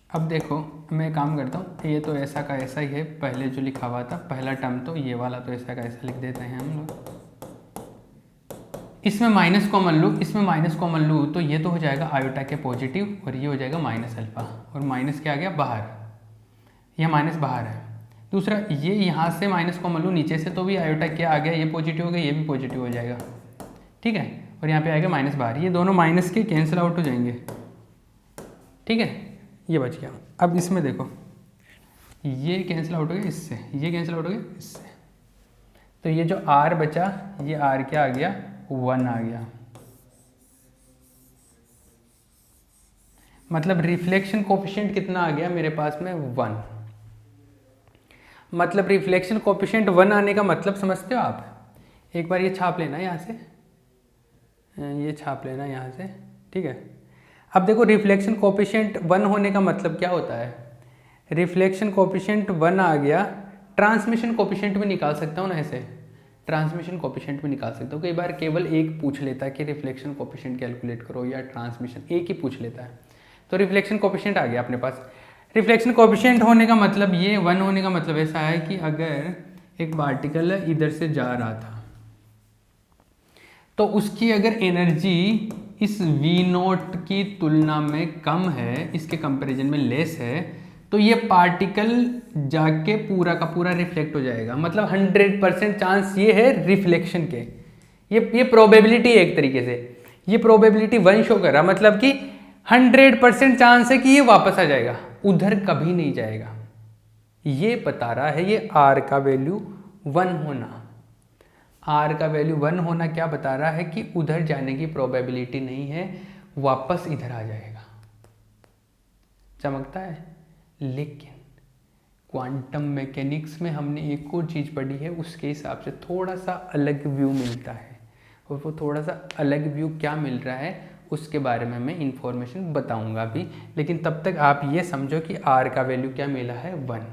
अब देखो मैं काम करता हूँ, ये तो ऐसा का ऐसा ही है, पहले जो लिखा हुआ था पहला टर्म, तो ये वाला तो ऐसा का ऐसा लिख देते हैं हम लोग, इसमें माइनस कॉमन लूँ, इसमें माइनस कॉमन लूँ तो ये तो हो जाएगा आयोटा के पॉजिटिव और ये हो जाएगा माइनस अल्फ़ा, और माइनस क्या आ गया बाहर, यह माइनस बाहर है। दूसरा ये यहाँ से माइनस कॉमन लूँ नीचे से, तो भी आयोटा क्या आ गया, ये पॉजिटिव हो गया, ये भी पॉजिटिव हो जाएगा, ठीक है, और यहाँ पे आएगा माइनस बाहर, ये दोनों माइनस के कैंसिल आउट हो जाएंगे, ठीक है, ये बच गया। अब इसमें देखो ये कैंसिल आउट हो गया इससे, ये कैंसिल आउट हो गया इससे, तो ये जो r बचा ये r क्या आ गया 1 आ गया, मतलब रिफ्लेक्शन कोफिशिएंट कितना आ गया मेरे पास में 1, मतलब रिफ्लेक्शन कोफिशिएंट 1 आने का मतलब समझते हो आप, एक बार ये छाप लेना यहाँ से, ये छाप लेना यहाँ से, ठीक है। अब देखो रिफ्लेक्शन कोफिशिएंट 1 होने का मतलब क्या होता है, रिफ्लेक्शन कोफिशिएंट 1 आ गया, ट्रांसमिशन कोफिशिएंट भी निकाल सकता हूँ ना ऐसे, ट्रांसमिशन कोफिशिएंट भी निकाल सकता हूँ, कई बार केवल एक पूछ लेता है कि रिफ्लेक्शन कोफिशिएंट कैलकुलेट करो या ट्रांसमिशन, एक ही पूछ लेता है, तो रिफ्लेक्शन कोफिशिएंट आ गया अपने पास। रिफ्लेक्शन कोफिशिएंट होने का मतलब ये 1 होने का मतलब ऐसा है कि अगर एक पार्टिकल इधर से जा रहा था तो उसकी अगर एनर्जी इस V0 की तुलना में कम है, इसके कंपैरिजन में लेस है, तो ये पार्टिकल जाके पूरा का पूरा रिफ्लेक्ट हो जाएगा, मतलब 100% चांस ये है रिफ्लेक्शन के, ये प्रोबेबिलिटी है एक तरीके से, ये प्रोबेबिलिटी 1 शो कर रहा, मतलब कि 100% चांस है कि ये वापस आ जाएगा, उधर कभी नहीं जाएगा, ये बता रहा है ये R का वैल्यू 1 होना, R का वैल्यू 1 होना क्या बता रहा है कि उधर जाने की प्रोबेबिलिटी नहीं है, वापस इधर आ जाएगा, चमकता है। लेकिन क्वांटम मैकेनिक्स में हमने एक और चीज़ पढ़ी है, उसके हिसाब से थोड़ा सा अलग व्यू मिलता है, और वो थोड़ा सा अलग व्यू क्या मिल रहा है उसके बारे में मैं इन्फॉर्मेशन बताऊंगा भी, लेकिन तब तक आप ये समझो कि R का वैल्यू क्या मिला है 1,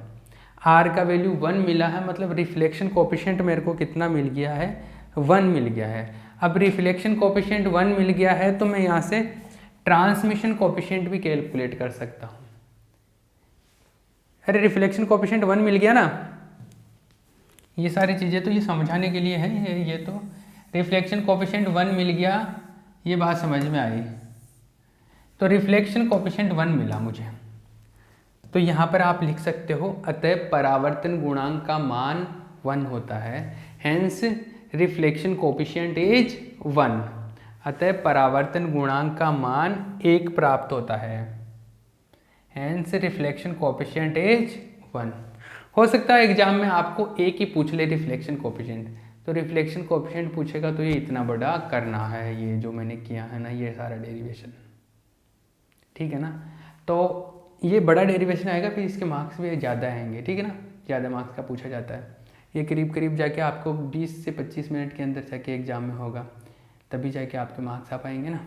R का वैल्यू 1 मिला है, मतलब रिफ्लेक्शन कोफिशिएंट मेरे को कितना मिल गया है 1 मिल गया है। अब रिफ्लेक्शन कोफिशिएंट 1 मिल गया है तो मैं यहाँ से ट्रांसमिशन कोफिशिएंट भी कैलकुलेट कर सकता हूँ। अरे रिफ्लेक्शन कोफिशिएंट 1 मिल गया ना, ये सारी चीज़ें तो ये समझाने के लिए है। ये तो रिफ्लेक्शन कोफिशिएंट 1 मिल गया, ये बात समझ में आई। तो रिफ्लेक्शन कोफिशिएंट 1 मिला मुझे, तो यहाँ पर आप लिख सकते हो अतः परावर्तन गुणांक का मान 1 होता है, हेंस रिफ्लेक्शन कोफिशिएंट इज 1। अतः परावर्तन गुणांक का मान 1 प्राप्त होता है, हेंस रिफ्लेक्शन कोफिशिएंट इज 1। हो सकता है एग्जाम में आपको एक ही पूछ ले रिफ्लेक्शन कोफिशिएंट, तो रिफ्लेक्शन कोफिशिएंट पूछेगा तो ये इतना बड़ा करना है, ये जो मैंने किया है ना ये सारा डेरिवेशन, ठीक है ना। तो ये बड़ा डेरिवेशन आएगा, फिर इसके मार्क्स भी ज़्यादा आएंगे, ठीक है ना, ज़्यादा मार्क्स का पूछा जाता है। ये करीब करीब जाके आपको 20 से 25 मिनट के अंदर जाके एग्ज़ाम में होगा, तभी जाके आपके मार्क्स आ पाएंगे ना।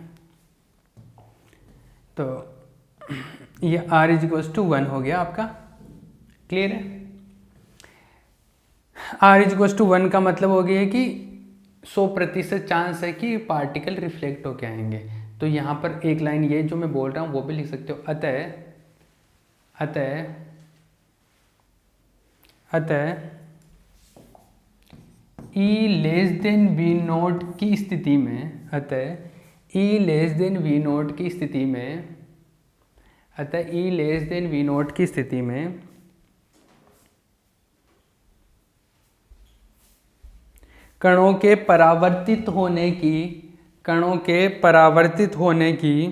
तो ये r=1 हो गया आपका, क्लियर है। r=1 का मतलब हो गया कि 100% चांस है कि पार्टिकल रिफ्लेक्ट होके आएंगे। तो यहाँ पर एक लाइन ये जो मैं बोल रहा हूँ वो भी लिख सकते हो, अतः E<V0 की स्थिति में, E<V0 की स्थिति में कणों के परावर्तित होने की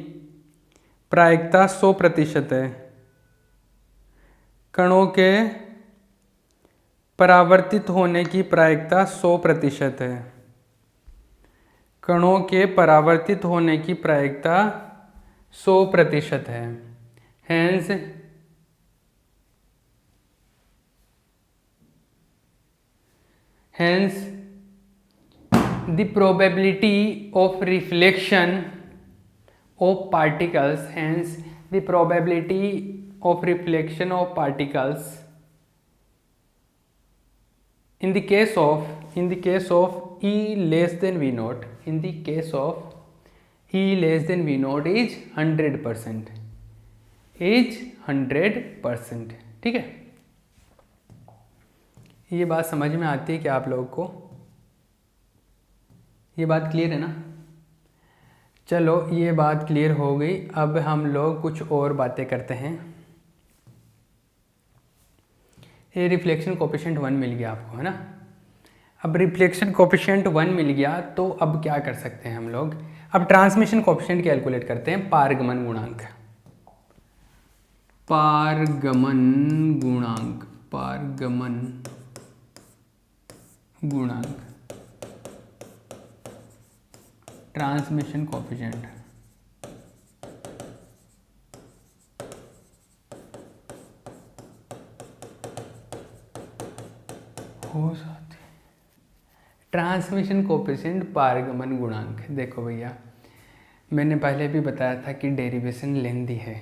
प्रायिकता 100% है। कणों के परावर्तित होने की प्रायिकता 100% है। कणों के परावर्तित होने की प्रायिकता 100% है। Hence the probability of reflection of particles, in the case of E<V0, is 100%, ठीक है। ये बात समझ में आती है क्या आप लोगों को? ये बात क्लियर है ना? चलो ये बात क्लियर हो गई। अब हम लोग कुछ और बातें करते हैं। ये रिफ्लेक्शन कोफिशिएंट 1 मिल गया आपको, है ना। अब रिफ्लेक्शन कोफिशिएंट 1 मिल गया तो अब क्या कर सकते हैं हम लोग? अब ट्रांसमिशन कोफिशिएंट कैलकुलेट करते हैं, पारगमन गुणांक। ट्रांसमिशन कोफिशिएंट हो जाती। ट्रांसमिशन कोफिशिएंट पारगमन गुणांक, देखो भैया मैंने पहले भी बताया था कि डेरिवेशन लेंदी है,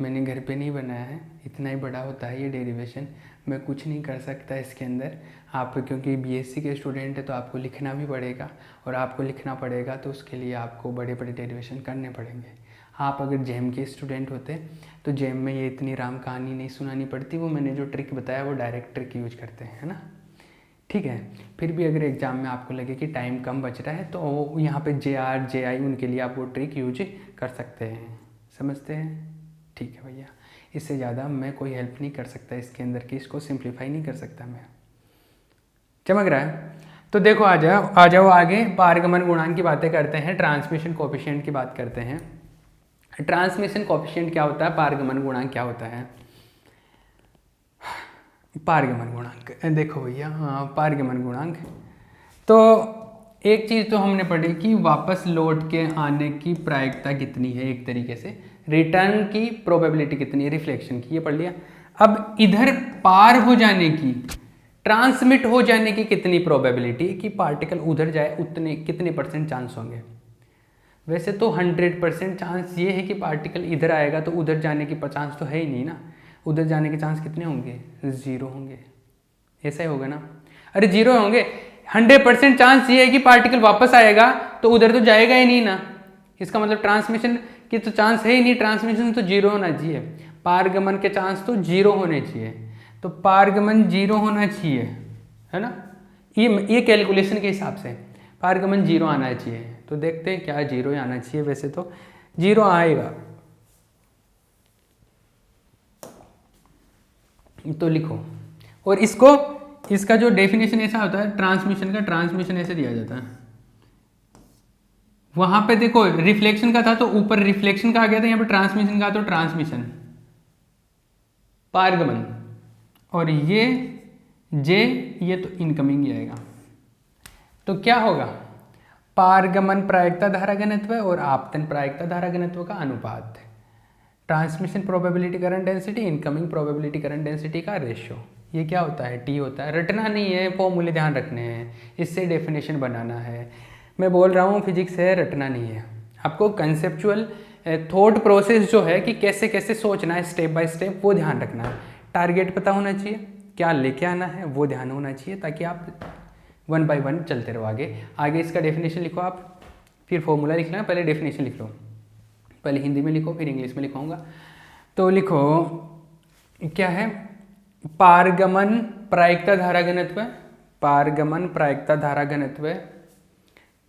मैंने घर पे नहीं बनाया है, इतना ही बड़ा होता है ये डेरिवेशन, मैं कुछ नहीं कर सकता इसके अंदर। आप क्योंकि बीएससी के स्टूडेंट है तो आपको लिखना भी पड़ेगा, और आपको लिखना पड़ेगा तो उसके लिए आपको बड़े बड़े डेरिवेशन करने पड़ेंगे। आप अगर जेम के स्टूडेंट होते तो जेम में ये इतनी राम कहानी नहीं सुनानी पड़ती, वो मैंने जो ट्रिक बताया वो डायरेक्ट ट्रिक यूज करते हैं, है ना, ठीक है। फिर भी अगर एग्ज़ाम में आपको लगे कि टाइम कम बच रहा है तो यहाँ पे JR JI उनके लिए आप वो ट्रिक यूज कर सकते हैं, समझते हैं, ठीक है भैया। इससे ज़्यादा मैं कोई हेल्प नहीं कर सकता इसके अंदर कि इसको सिंप्लीफाई नहीं कर सकता मैं, चमक रहा है। तो देखो आ जाओ आगे पारगमन गुणांक की बातें करते हैं, ट्रांसमिशन कोफिशिएंट की बात करते हैं। ट्रांसमिशन कोफिशिएंट क्या होता है, पारगमन गुणांक क्या होता है? पारगमन गुणांक देखो भैया, हाँ पारगमन गुणांक, तो एक चीज़ तो हमने पढ़ी कि वापस लौट के आने की प्रायिकता कितनी है, एक तरीके से रिटर्न की प्रोबेबिलिटी कितनी है रिफ्लेक्शन की, ये पढ़ लिया। अब इधर पार हो जाने की, ट्रांसमिट हो जाने की कितनी प्रोबेबिलिटी कि पार्टिकल उधर जाए, उतने कितने % चांस होंगे? वैसे तो 100% चांस ये है कि पार्टिकल इधर आएगा तो उधर जाने की चांस तो है ही नहीं ना, उधर जाने के चांस कितने होंगे? 0 होंगे, ऐसा ही होगा ना। अरे 0 होंगे, 100% चांस ये है कि पार्टिकल वापस आएगा तो उधर तो जाएगा ही नहीं ना, इसका मतलब ट्रांसमिशन की तो चांस है ही नहीं, ट्रांसमिशन तो 0 होना चाहिए, पारगमन के चांस तो 0 होने चाहिए, तो पारगमन 0 होना चाहिए, है ना। ये कैलकुलेशन के हिसाब से पारगमन 0 आना चाहिए, तो देखते हैं क्या 0 ही आना चाहिए, वैसे तो 0 आएगा। तो लिखो, और इसका जो डेफिनेशन ऐसा होता है ट्रांसमिशन का, ट्रांसमिशन ऐसे दिया जाता है। वहां पे देखो रिफ्लेक्शन का था तो ऊपर रिफ्लेक्शन का आ गया था, यहाँ पे ट्रांसमिशन का तो ट्रांसमिशन पारगमन, और ये तो इनकमिंग ही आएगा। तो क्या होगा, पारगमन प्रायिकता धारा घनत्व और आपतन प्रायिकता धारा घनत्व का अनुपात, transmission probability current density, incoming probability current density का रेशियो। ये क्या होता है, टी होता है। रटना नहीं है, फॉर्मूले ध्यान रखने हैं, इससे डेफिनेशन बनाना है। मैं बोल रहा हूँ फिजिक्स है, रटना नहीं है। आपको कंसेप्चुअल थॉट प्रोसेस जो है कि कैसे कैसे सोचना है स्टेप बाय स्टेप, वो ध्यान रखना है। टारगेट पता होना चाहिए, क्या लेके आना है वो ध्यान होना चाहिए, ताकि आप 1 बाय 1 चलते रहो आगे। इसका डेफिनेशन लिखो आप, फिर फॉर्मूला लिखना है, पहले डेफिनेशन लिख लो, पहले हिंदी में लिखो फिर इंग्लिश में लिखूंगा। तो लिखो क्या है, पारगमन प्रायिकता धारा घनत्व, पारगमन प्रायिकता धारा घनत्व,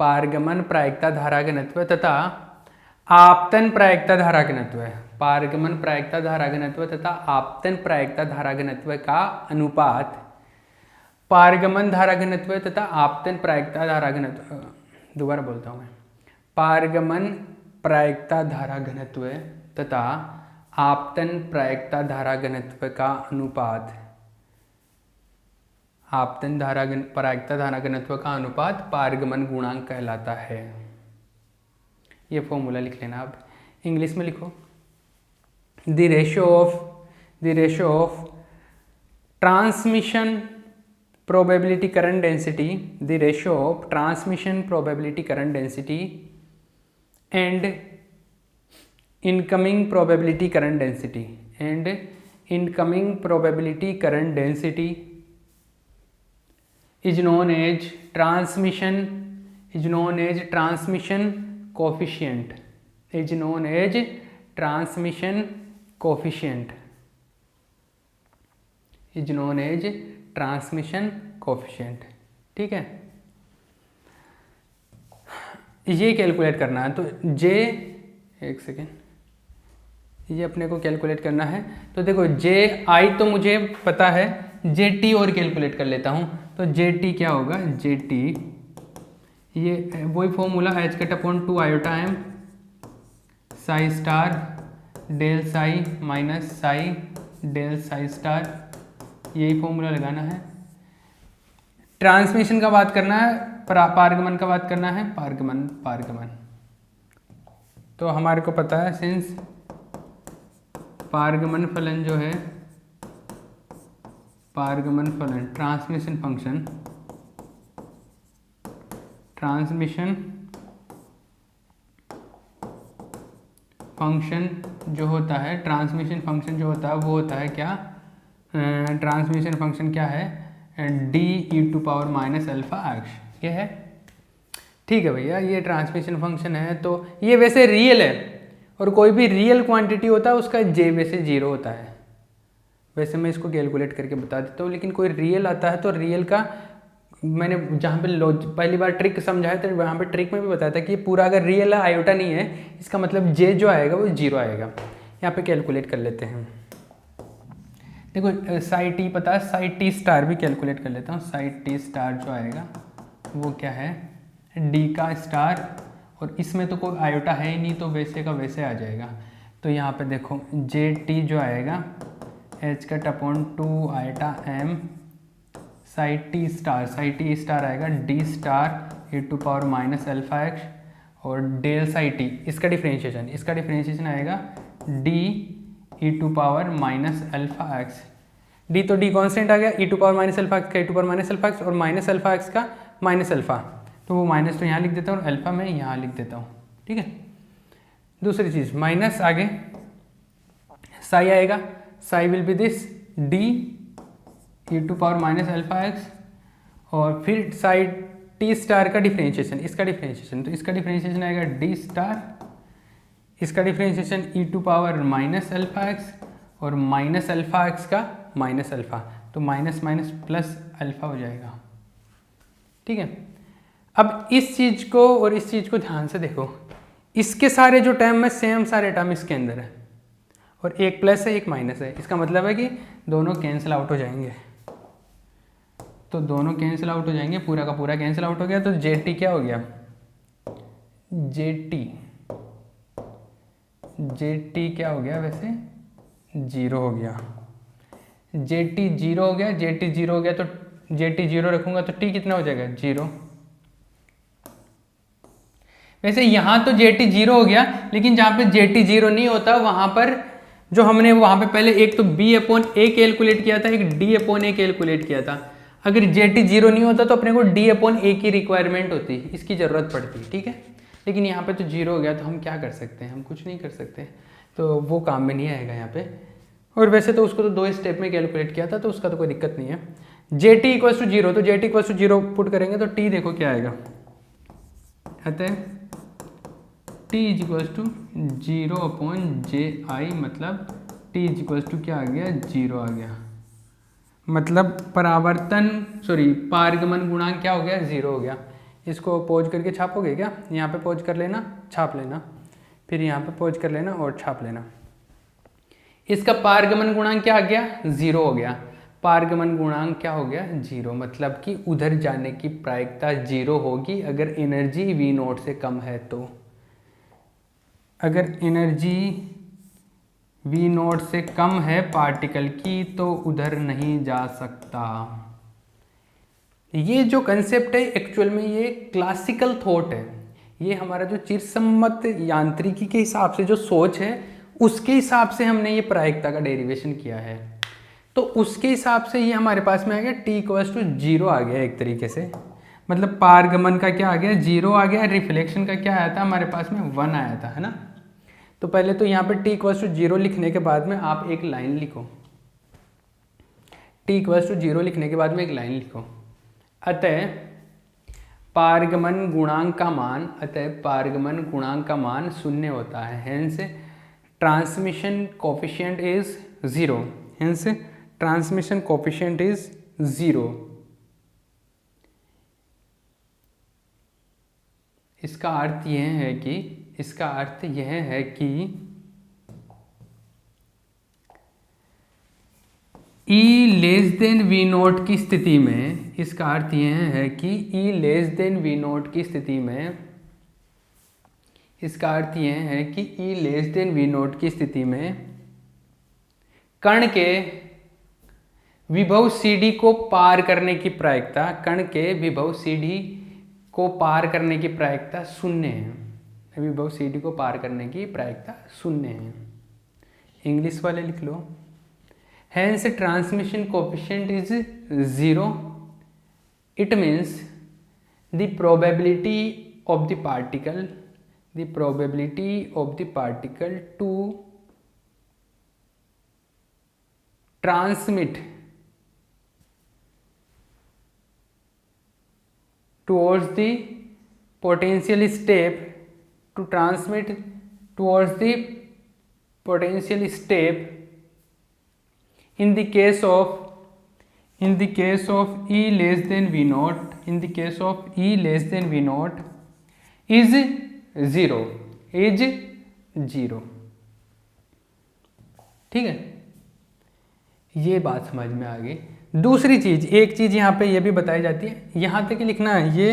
पारगमन प्रायिकता धारा घनत्व तथा आपतन प्रायिकता धारा घनत्व, पारगमन प्रायिकता धारा घनत्व तथा आपतन प्रायिकता धारा घनत्व का अनुपात, पारगमन धारा घनत्व तथा आपतन प्रायिकता धारा घनत्व, दोबारा बोलता हूँ मैं, पारगमन प्रायिकता धारा घनत्व तथा आपतन प्रायिकता धारा घनत्व का अनुपात, आपतन प्रायिकता धारा घनत्व का अनुपात पारगमन गुणांक कहलाता है। ये फॉर्मूला लिख लेना आप, इंग्लिश में लिखो, the ratio of transmission probability current density, the ratio of transmission probability current density and incoming probability current density is known as transmission coefficient, ठीक है। ये कैलकुलेट करना है, तो जे, एक सेकेंड, ये अपने को कैलकुलेट करना है। तो देखो जे आई तो मुझे पता है, जे टी और कैलकुलेट कर लेता हूँ। तो जे टी क्या होगा, जे टी ये वही formula h cut upon 2 iota M psi star del psi minus psi del psi star, यही फॉर्मूला लगाना है। ट्रांसमिशन का बात करना है, पारगमन का बात करना है, पारगमन तो हमारे को पता है, सिंस पारगमन फलन जो है, पारगमन फलन ट्रांसमिशन फंक्शन जो होता है, ट्रांसमिशन फंक्शन जो होता है वो होता है क्या, ट्रांसमिशन फंक्शन क्या है, D e to power minus alpha x, ये है। ठीक है भैया, ये ट्रांसमिशन फंक्शन है। तो ये वैसे रियल है, और कोई भी रियल क्वांटिटी होता है उसका जे वैसे 0 होता है। वैसे मैं इसको कैलकुलेट करके बता देता हूँ, लेकिन कोई रियल आता है तो रियल का मैंने जहाँ पे पहली बार ट्रिक समझा है, तो वहाँ पे ट्रिक में भी बताया था कि ये पूरा अगर रियल है, आयोटा नहीं है, इसका मतलब जे जो आएगा वो 0 आएगा। यहाँ पे कैलकुलेट कर लेते हैं। देखो साई टी पता है, साई टी स्टार भी कैलकुलेट कर लेता हूँ। साई टी स्टार जो आएगा वो क्या है, डी का स्टार, और इसमें तो कोई आयोटा है ही नहीं, तो वैसे का वैसे आ जाएगा। तो यहाँ पे देखो जे टी जो आएगा H cut upon 2 iota M psi T star आएगा D star e to power minus alpha x, और डेल साई टी इसका डिफ्रेंशिएशन आएगा D e to power minus alpha x. D तो डी कॉन्स्टेंट आ गया, e to power minus alpha x का e to power minus alpha x, और minus alpha x का minus alpha, तो वो माइनस तो यहाँ लिख देता हूँ और अल्फा में यहाँ लिख देता हूँ। ठीक है, दूसरी चीज़ माइनस आगे साई आएगा, psi will be this D e to power minus alpha x, और फिर साई टी स्टार का डिफ्रेंशिएशन, इसका डिफ्रेंशिएशन, तो इसका डिफ्रेंशिएशन आएगा डी स्टार, इसका differentiation e to power minus alpha x, और माइनस अल्फा एक्स का माइनस अल्फा, तो माइनस माइनस प्लस अल्फा हो जाएगा। ठीक है, अब इस चीज़ को और इस चीज़ को ध्यान से देखो, इसके सारे जो टर्म है सेम सारे टर्म इसके अंदर है और एक प्लस है एक माइनस है, इसका मतलब है कि दोनों कैंसिल आउट हो जाएंगे। तो दोनों कैंसिल आउट हो जाएंगे, पूरा का पूरा कैंसिल आउट हो गया। तो जेटी क्या हो गया, जेटी क्या हो गया, वैसे जीरो हो गया। जेटी जीरो हो गया, जेटी जीरो हो गया तो जेटी जीरो रखूंगा तो टी कितना हो जाएगा, जीरो। वैसे यहाँ तो जेटी जीरो हो गया, लेकिन जहाँ पे जेटी जीरो नहीं होता वहाँ पर जो हमने वहाँ पे पहले एक तो बी अपॉन ए कैलकुलेट किया था, एक डी अपॉन ए कैलकुलेट किया था। अगर जेटी जीरो नहीं होता तो अपने को डी अपॉन ए की रिक्वायरमेंट होती, इसकी ज़रूरत पड़ती। ठीक है, लेकिन यहाँ पे तो जीरो हो गया तो हम क्या कर सकते हैं, हम कुछ नहीं कर सकते, तो वो काम में नहीं आएगा यहाँ पे। और वैसे तो उसको तो 2 स्टेप में कैलकुलेट किया था तो उसका तो कोई दिक्कत नहीं है। J T equals to zero, तो J T equals to zero put करेंगे तो टी देखो क्या आएगा, अतः T is equals to zero upon J I, मतलब टी इज इक्वल्स टू क्या आ गया, जीरो आ गया। मतलब पारगमन गुणांक क्या हो गया, जीरो हो गया। इसको पॉज करके छापोगे क्या, यहाँ पे पॉज कर लेना, छाप लेना, फिर यहाँ पे पॉज कर लेना और छाप लेना। इसका पारगमन गुणांक क्या आ गया, जीरो हो गया। पारगमन गुणांक क्या हो गया, जीरो, मतलब कि उधर जाने की प्रायिकता जीरो होगी अगर एनर्जी वी नॉट से कम है तो। अगर एनर्जी वी नॉट से कम है पार्टिकल की तो उधर नहीं जा सकता। ये जो कंसेप्ट है एक्चुअल में ये क्लासिकल थॉट है, ये हमारा जो चिरसम्मत यांत्रिकी के हिसाब से जो सोच है उसके हिसाब से हमने ये प्रायिकता का डेरिवेशन किया है। तो उसके हिसाब से ये हमारे पास में आ गया टी इक्वल्स टू जीरो आ गया एक तरीके से, मतलब पारगमन का क्या आ गया, जीरो आ गया। रिफ्लेक्शन का क्या आया था हमारे पास में, 1 आया था, है ना। तो पहले तो यहाँ पे टी इक्वल्स टू जीरो लिखने के बाद में आप एक लाइन लिखो, टी इक्वल्स टू जीरो लिखने के बाद में एक लाइन लिखो, अतः पारगमन गुणांक का मान, अतः पारगमन गुणांक का मान शून्य होता है, hence transmission coefficient is zero, hence transmission coefficient is zero. इसका अर्थ यह है कि, इसका अर्थ यह है कि E less than V naught की स्थिति में, इसका अर्थ यह है कि E less than V naught की स्थिति में, इसका अर्थ यह है कि E less than V naught की स्थिति में कण के विभव CD को पार करने की प्रायिकता, कण के विभव CD को पार करने की प्रायिकता शून्य है। विभव CD को पार करने की प्रायिकता शून्य है। इंग्लिश वाले लिख लो, hence transmission coefficient is 0. It means the probability of the particle to transmit towards the potential step, in the case of E less than V naught, is zero, ठीक है। ये बात समझ में आ गई। दूसरी चीज, एक चीज यहाँ पे ये भी बताई जाती है, यहाँ तक लिखना है, ये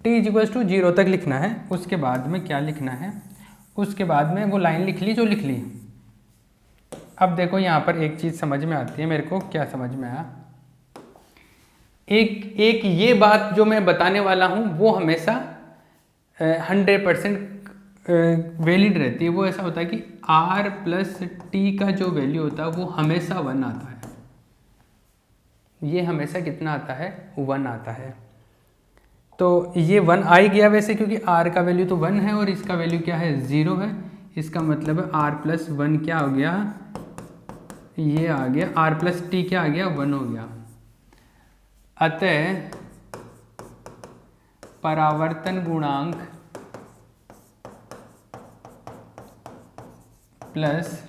t इक्वल्स टू जीरो तक लिखना है, उसके बाद में क्या लिखना है, उसके बाद में वो लाइन लिख ली जो लिख ली। अब देखो यहाँ पर एक चीज़ समझ में आती है मेरे को, क्या समझ में आया, एक ये बात जो मैं बताने वाला हूँ वो हमेशा 100% वैलिड रहती है। वो ऐसा होता है कि R प्लस टी का जो वैल्यू होता है वो हमेशा 1 आता है, ये हमेशा कितना आता है, 1 आता है। तो ये 1 आ ही गया वैसे, क्योंकि R का वैल्यू तो 1 है और इसका वैल्यू क्या है, 0 है। इसका मतलब है R प्लस 1 क्या हो गया, ये आ गया, R प्लस टी क्या आ गया, 1 हो गया। अतः परावर्तन गुणांक प्लस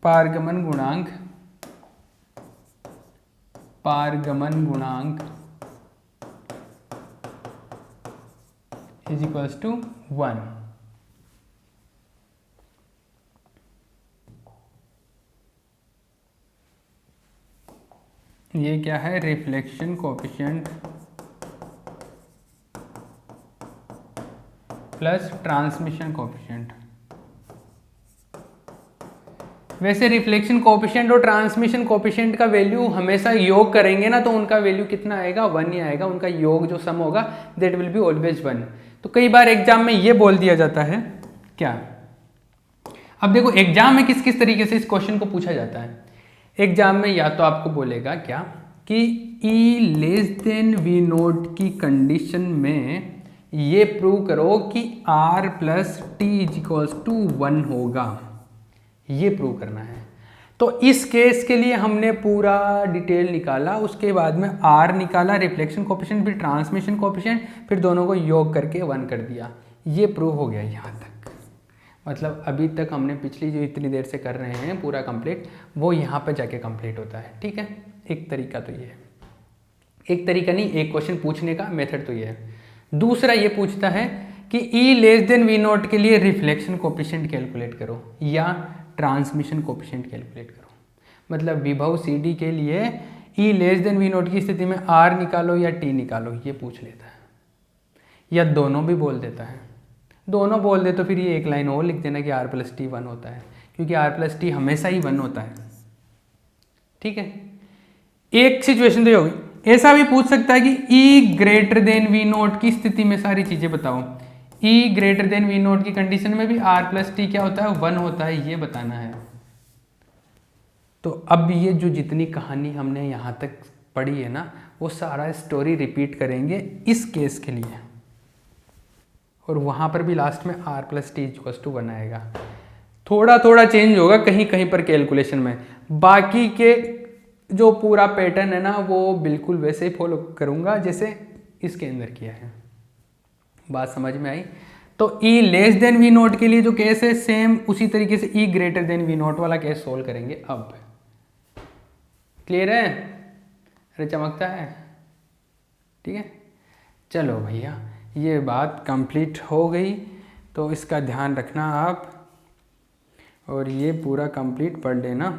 पारगमन गुणांक पारगमन गुणांक इज इक्वल्स टू 1। ये क्या है, reflection coefficient plus transmission coefficient. वैसे रिफ्लेक्शन कोएफिशिएंट और ट्रांसमिशन कोएफिशिएंट का वैल्यू हमेशा योग करेंगे ना, तो उनका वैल्यू कितना आएगा, 1 ही आएगा। उनका योग जो सम होगा दैट विल बी ऑलवेज 1। तो कई बार एग्जाम में ये बोल दिया जाता है क्या, अब देखो एग्जाम में किस किस तरीके से इस क्वेश्चन को पूछा जाता है। एग्जाम में या तो आपको बोलेगा क्या कि E less than V naught की कंडीशन में ये प्रूव करो कि R plus T is equals to 1 होगा, ये प्रूव करना है। तो इस केस के लिए हमने पूरा डिटेल निकाला, उसके बाद में R निकाला, रिफ्लेक्शन कोएफिशिएंट, फिर ट्रांसमिशन कोएफिशिएंट, फिर दोनों को योग करके 1 कर दिया। ये प्रूव हो गया यहाँ तक। मतलब अभी तक हमने पिछली जो इतनी देर से कर रहे हैं पूरा कंप्लीट, वो यहाँ पे जाके कंप्लीट होता है। ठीक है, एक तरीका तो ये है, एक तरीका नहीं, एक क्वेश्चन पूछने का मेथड तो ये है। दूसरा ये पूछता है कि E less than V naught के लिए रिफ्लेक्शन कोएफिशिएंट कैलकुलेट करो या ट्रांसमिशन कोएफिशिएंट कैलकुलेट करो। मतलब विभव CD के लिए E less than V naught की स्थिति में R निकालो या T निकालो, ये पूछ लेता है। या दोनों भी बोल देता है, दोनों बोल दे तो फिर ये एक लाइन और लिख देना कि R प्लस टी 1 होता है, क्योंकि R प्लस टी हमेशा ही 1 होता है। ठीक है, एक सिचुएशन तो होगी। ऐसा भी पूछ सकता है कि E greater than V naught की स्थिति में सारी चीजें बताओ। E greater than V naught की कंडीशन में भी R प्लस टी क्या होता है, 1 होता है, ये बताना है। तो अब ये जो जितनी कहानी हमने यहाँ तक पढ़ी है ना, वो सारा स्टोरी रिपीट करेंगे इस केस के लिए, और वहाँ पर भी लास्ट में R plus T equals to 1 आएगा। थोड़ा थोड़ा चेंज होगा कहीं कहीं पर कैलकुलेशन में, बाकी के जो पूरा पैटर्न है ना वो बिल्कुल वैसे ही फॉलो करूँगा जैसे इसके अंदर किया है। बात समझ में आई? तो E less than V naught के लिए जो केस है सेम उसी तरीके से E greater than V naught वाला केस सोल्व करेंगे। अब क्लियर है? अरे चमकता है? ठीक है, चलो भैया ये बात कंप्लीट हो गई, तो इसका ध्यान रखना आप, और ये पूरा कंप्लीट पढ़ लेना।